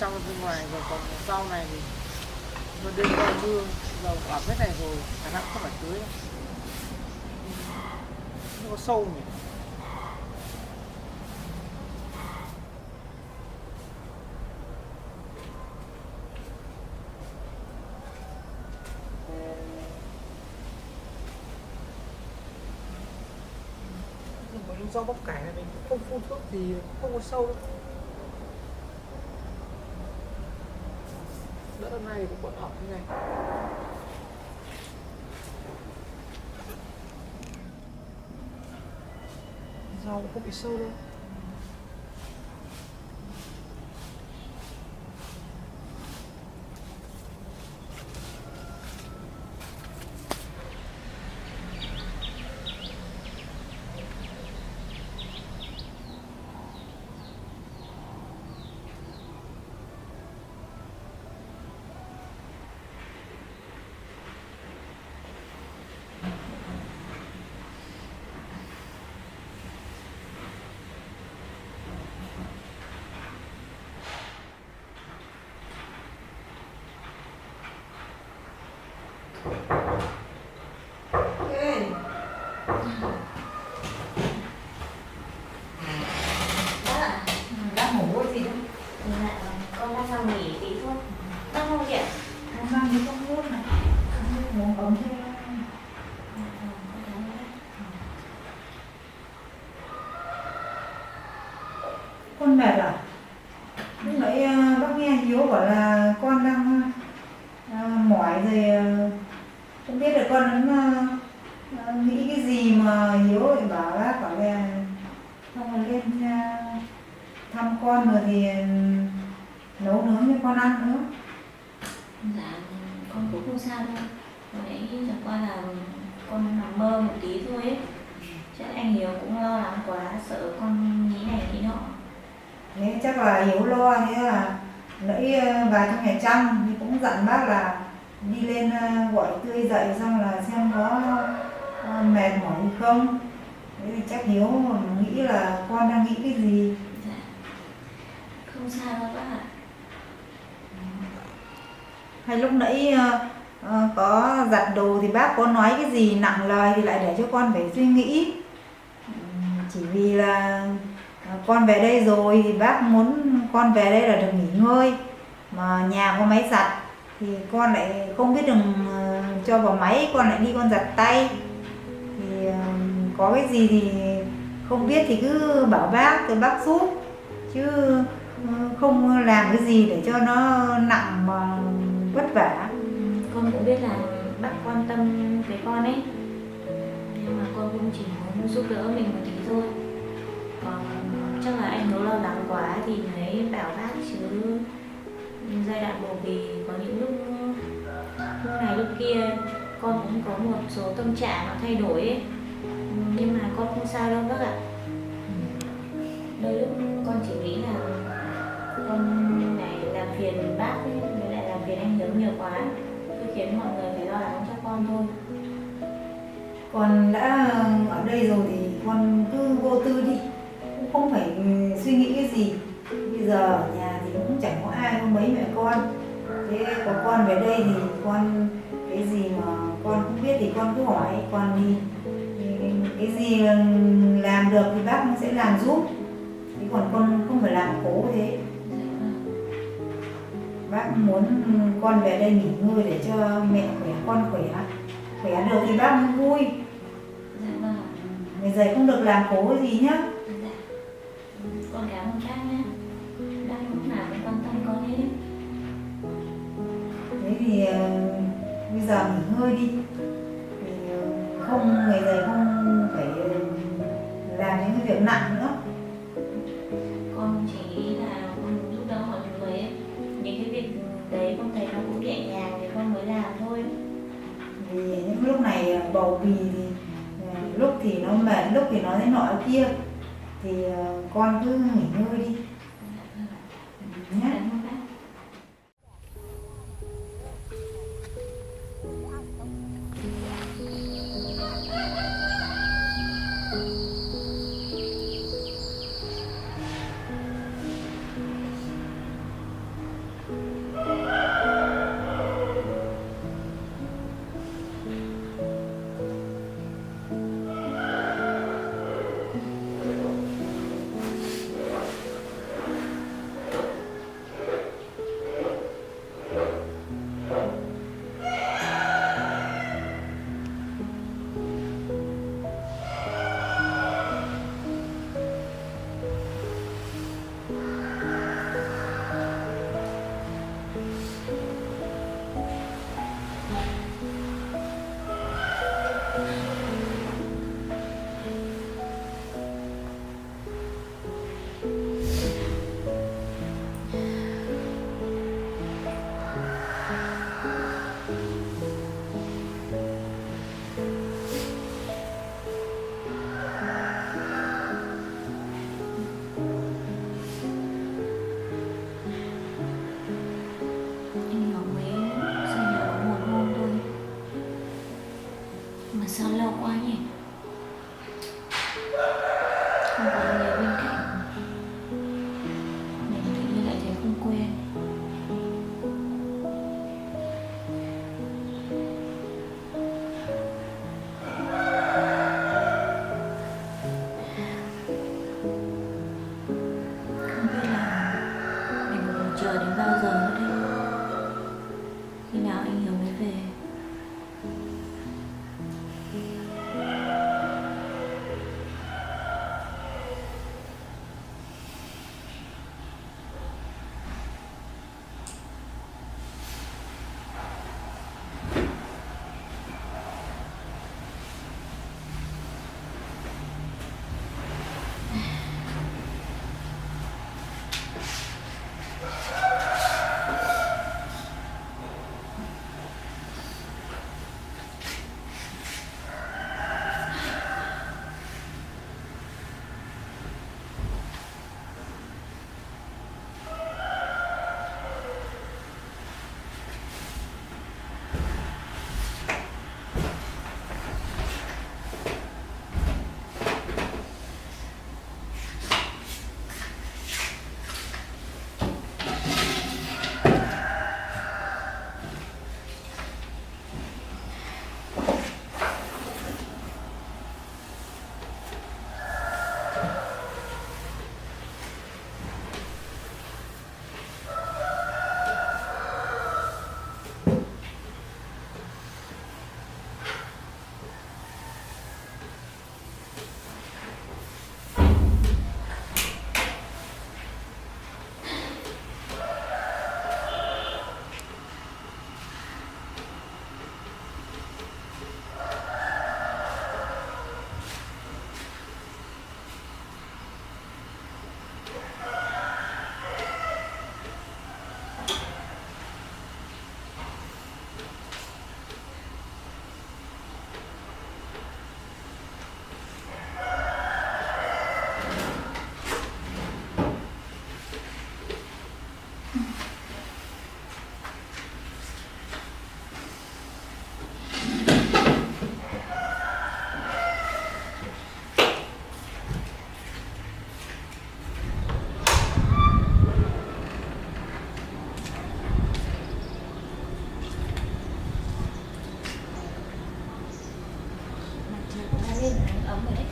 trong bên ngoài, rồi còn sau này thì nó đêm qua mưa, giờ quả vết này rồi khả năng không phải tưới đâu. Nó có sâu nhỉ. Những rau bắp cải này mình cũng không phun thuốc gì, không có sâu đâu. Đỡ hôm nay cũng còn ẩm như này. Rau cũng không bị sâu đâu. Bác ngủ cái gì đâu? Dạ, con đang nằm nghỉ tí thôi. Đang không chị ạ? Con mang cái cốc nước này, uống ấm thôi. Con mệt à? Lúc nãy bác nghe Hiếu bảo là con đang mỏi rồi, không biết là con nghĩ cái gì mà Hiếu lại bảo bác bảo là không là lên thăm con rồi thì nấu nướng cho con ăn nữa. Dạ, con cũng không sao đâu. Hồi nãy chẳng qua là con nằm mơ một tí thôi ấy. Chắc anh Hiếu cũng lo lắng quá, sợ con nghĩ này nghĩ nọ. Thế chắc là Hiếu lo, thế là nãy vào trong nhà chăm thì cũng dặn bác là đi lên gọi Tươi dậy xong là xem có mệt mỏi gì không. Thế thì chắc Hiếu nghĩ là con đang nghĩ cái gì. Dạ, không sao đâu bác ạ. Hay lúc nãy có giặt đồ thì bác có nói cái gì nặng lời thì lại để cho con phải suy nghĩ. Chỉ vì là con về đây rồi thì bác muốn con về đây là được nghỉ ngơi, mà nhà có máy giặt thì con lại không biết đừng cho vào máy, con lại đi con giặt tay. Thì có cái gì thì không biết thì cứ bảo bác rồi bác giúp, chứ không làm cái gì để cho nó nặng mà vất vả. Con cũng biết là bác quan tâm với con ấy, nhưng mà con cũng chỉ muốn giúp đỡ mình một tí thôi. Còn chắc là anh Hiếu lo lắng quá thì mới bảo bác, chứ giai đoạn bầu bì có những lúc này lúc kia con cũng có một số tâm trạng nó thay đổi ấy. Nhưng mà con không sao đâu bác ạ. Đôi lúc con chỉ nghĩ là con này làm phiền bác ấy, với lại làm phiền anh Hiếu nhiều quá, cứ khiến mọi người phải lo lắng cho con thôi. Con đã ở đây rồi thì con cứ vô tư đi, cũng không phải suy nghĩ cái gì. Bây giờ ở nhà thì cũng chẳng có ai, có mấy mẹ con. Thế có con về đây thì con cái gì mà con không biết thì con cứ hỏi con đi. Cái gì làm được thì bác sẽ làm giúp. Thế còn con không phải làm cố thế. Bác muốn con về đây nghỉ ngơi để cho mẹ khỏe, con khỏe. Khỏe được thì bác mới vui. Dạ vâng. Bây giờ không được làm cố cái gì nhá. Dạ. Con cảm ơn bác nhé. Bác lúc nào cũng quan tâm con hết. Thế thì bây giờ nghỉ ngơi đi. Thì không ngày giờ không phải làm những cái việc nặng nữa. Con chỉ nghĩ là con giúp đỡ mọi người ấy. Những cái việc đấy con thấy nó cũng nhẹ nhàng thì con mới làm thôi. Vì những lúc này bầu bì thì lúc thì nó mệt, lúc thì nó thế nọ kia, thì con cứ nghỉ ngơi đi nhé. Cảm ơn bác. sao lâu quá nhỉ? Không có người bên cạnh, mình tự nhiên lại thấy không quen. Không biết là mình còn chờ đến bao giờ nữa đây. Khi nào anh Hiếu mới về? Lên ấm rồi đấy.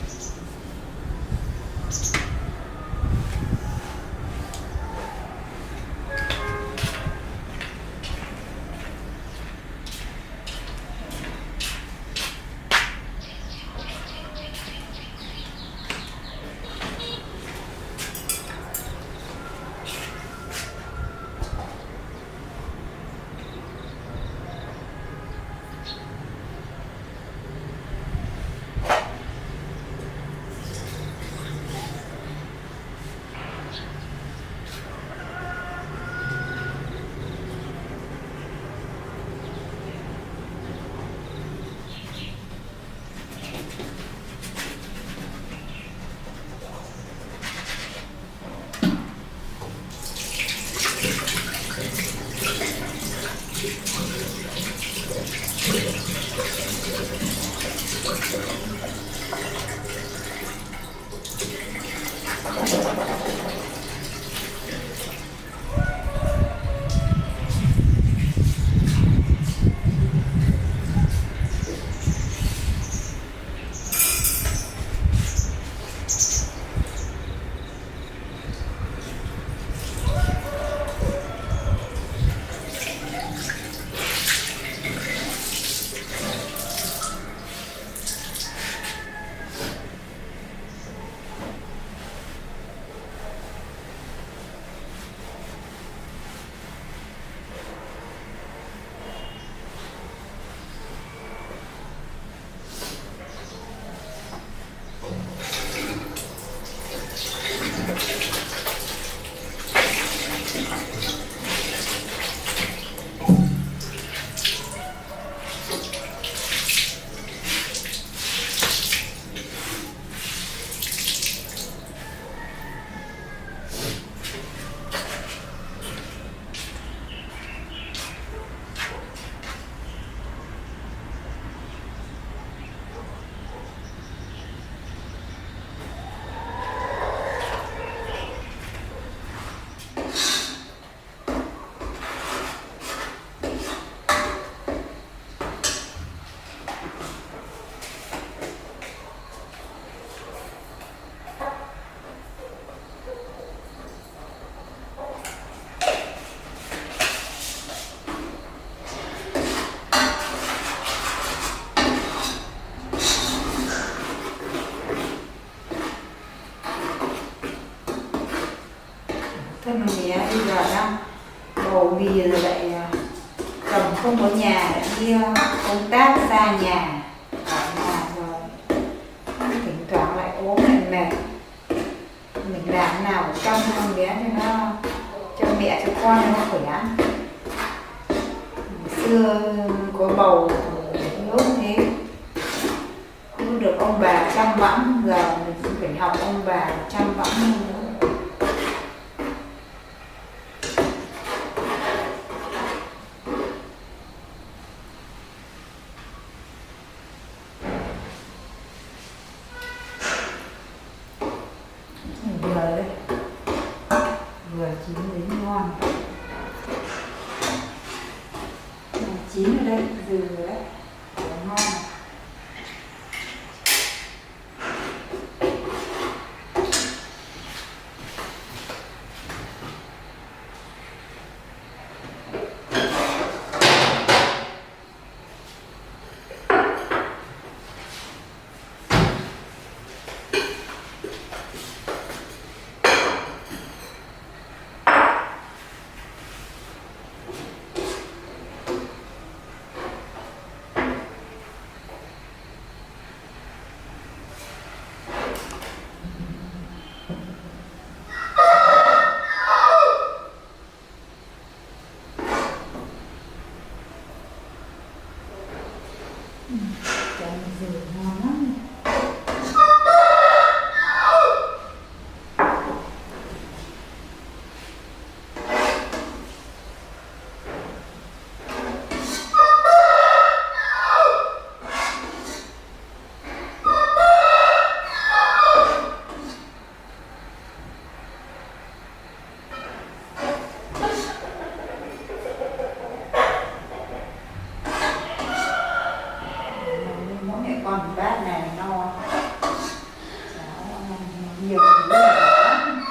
bầu vì lại chồng không có nhà, đi công tác xa nhà, ở nhà rồi thỉnh thoảng lại ốm lại mệt, mình làm nào để chăm con bé cho mẹ cho con nó khỏe. Ngày xưa có bầu nhớ thế, cũng được ông bà chăm bẵm, giờ mình cũng phải học ông bà chăm bẵm nữa. Vừa đấy, vừa chín đến ngon, chín ở đây dừ rồi đấy, ngon. Chén dừa ngon lắm. Mỗi mẹ con một bát này no, cháo ăn nhiều thứ lắm.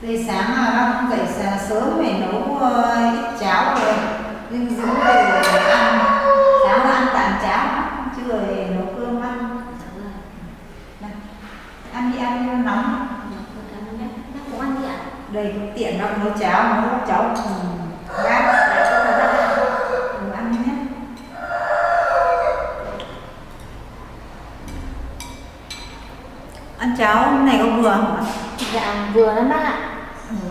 Đây sáng bác cũng dậy sớm để nấu ít cháo rồi dinh dưỡng để ăn. Sáng là ăn toàn cháo, trưa thì nấu cơm ăn. Này, ăn đi nó nóng. Bác cũng ăn đi ạ? Đây cũng tiện bác nấu cháo bác ăn nhé. Ăn cháo này có vừa không ạ? Dạ vừa lắm bác ạ.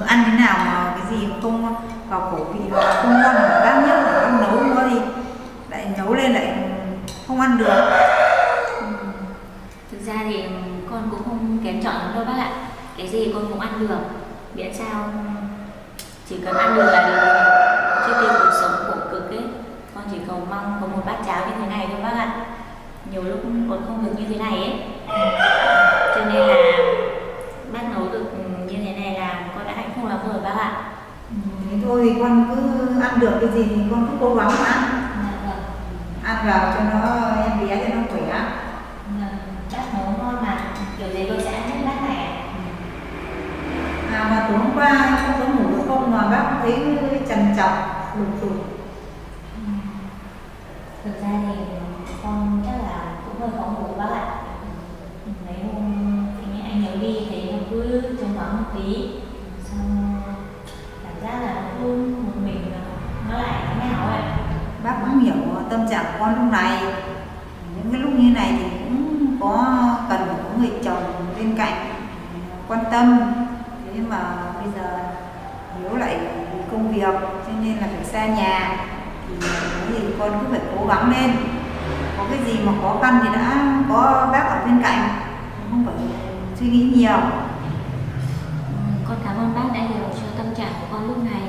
Ăn thế nào mà cái gì không vào khẩu vị là không ngon mà bác nhất là bác nấu nó thì lại nấu lên lại không ăn được. Thực ra thì con cũng không kén chọn lắm đâu bác ạ. Cái gì con cũng ăn được, miễn sao chỉ cần ăn được là được. Trước khi cuộc sống khổ cực ấy, con chỉ cầu mong có một bát cháo như thế này thôi bác ạ. Nhiều lúc còn không được như thế này ấy, cho nên là bác nấu được như thế này là con đã hạnh phúc lắm rồi bác ạ. Thế Thế thôi thì con cứ ăn được cái gì thì con cứ cố gắng mà ăn. Dạ vâng. Ăn vào cho nó em bé cho nó khỏe. Bác nấu ngon mà kiểu gì tôi sẽ ăn hết bát này ạ. À mà tối hôm qua không có ngủ được không mà bác thấy trằn trọc lục tục. Thực ra thì con chắc là cũng hơi khó ngủ bác ạ. Mấy hôm thì anh nhớ đi thấy nó cứ trống vắng một tí, xong cảm giác là nó cứ một mình nó lại thế nào ấy. Bác cũng hiểu tâm trạng của con lúc này. Những cái lúc như này thì cũng có cần phải có người chồng bên cạnh quan tâm. Thế nhưng mà bây giờ Hiếu lại vì công việc cho nên là phải xa nhà, thì con cứ phải cố gắng lên. Có cái gì mà khó khăn thì đã có bác ở bên cạnh, không phải suy nghĩ nhiều. Con cảm ơn bác đã hiểu cho tâm trạng của con lúc này.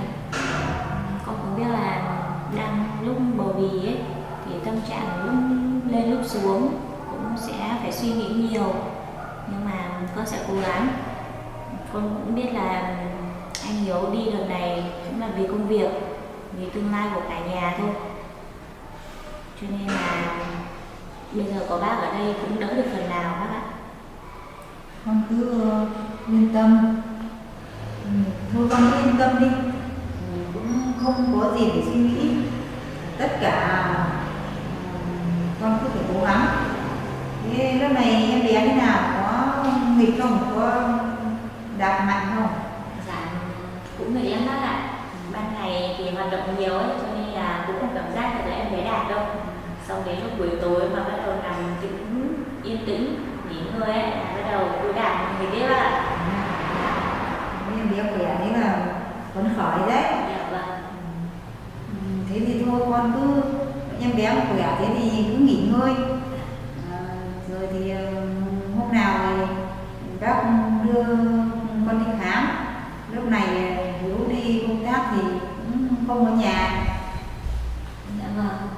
Con cũng biết là đang lúc bầu bì ấy thì tâm trạng lúc lên lúc xuống cũng sẽ phải suy nghĩ nhiều, nhưng mà con sẽ cố gắng. Con cũng biết là anh Hiếu đi lần này cũng là vì công việc, vì tương lai của cả nhà thôi, cho nên là bây giờ có bác ở đây cũng đỡ được phần nào bác ạ. Con cứ yên tâm. Thôi con cứ yên tâm đi. Cũng không có gì để suy nghĩ. Tất cả con cứ phải cố gắng. Thế lúc này em bé thế nào? Có nghịch không? Có đạp mạnh không? Dạ cũng nghịch lắm bác ạ. Ban ngày thì hoạt động nhiều ấy, cho nên là cũng không cảm giác được là em bé đạt đâu. Xong đến lúc buổi tối mà bắt đầu nằm tĩnh yên tĩnh nghỉ ngơi ấy là bắt đầu cứ đạt người biết bác ạ. Em bé khỏe thế là phấn khởi đấy. Dạ vâng. Thế thì thôi con cứ em bé mà khỏe thế thì cứ nghỉ ngơi. Rồi thì hôm nào thì bác đưa con đi khám. Lúc này Hiếu đi công tác thì cũng không ở nhà. Dạ vâng.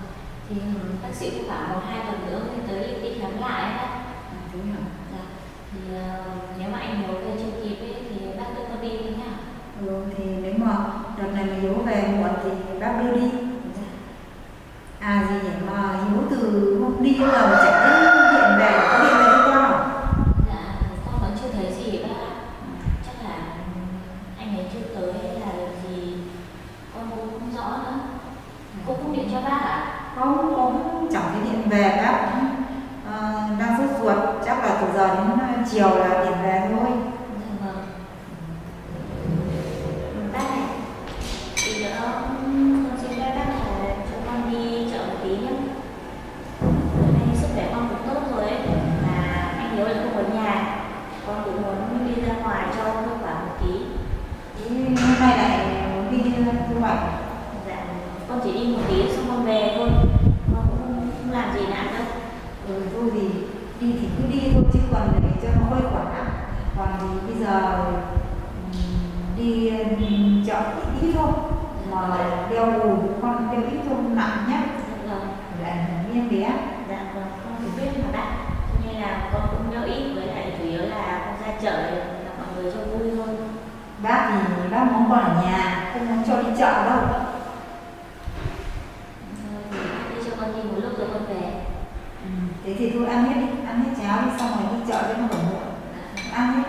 Thì bác sĩ cũng bảo 1-2 tuần nữa thì tới đi khám lại ấy bác. Đúng rồi. Dạ. Thì nếu mà anh Hiếu về chưa kịp ấy thì bác đưa con đi thôi nhá. Thì nếu mà đợt này mà Hiếu về muộn thì bác đưa đi. À gì nhỉ, mà Hiếu từ hôm đi giờ mà chạy đến điện về, có điện về cho con không? Dạ, con vẫn chưa thấy gì bác ạ. Chắc là anh ấy chưa tới hay là gì con cũng không rõ nữa. Cô không điện cho bác ạ? Không, cũng chẳng thấy điện về, bác cũng đang sốt ruột, chắc là từ giờ đến chiều là điện về thôi. Dạ vâng. Bác này, thì nữa con xin phép bác là cho con đi chợ một tí nhé. Nay sức khỏe con cũng tốt rồi ấy, mà anh Hiếu là không ở nhà, con cũng muốn đi ra ngoài cho hiệu quả một tí. Thế hôm nay lại đi thu hoạch. Dạ, con chỉ đi một tí xong con về thôi, con cũng không làm gì nặng đâu. Thôi thì đi thì cứ đi thôi chứ còn để cho nó hơi khỏe. Còn thì bây giờ đi chợ ít thôi, mà đeo đùi con đeo ít thôi, nặng nhé. Dạ vâng. Để ảnh hưởng đến em bé. Dạ vâng, con cũng biết mà bác, cho nên là con cũng đeo ít, với lại chủ yếu là con ra chợ để gặp mọi người cho vui thôi. Bác thì bác muốn con ở nhà, không muốn cho đi chợ đâu. Thôi thì bác đi cho con đi một lúc rồi con về. Thế thì thôi ăn hết đi, ăn hết cháo đi xong rồi đi chợ cho nó khỏi muộn. Ăn hết.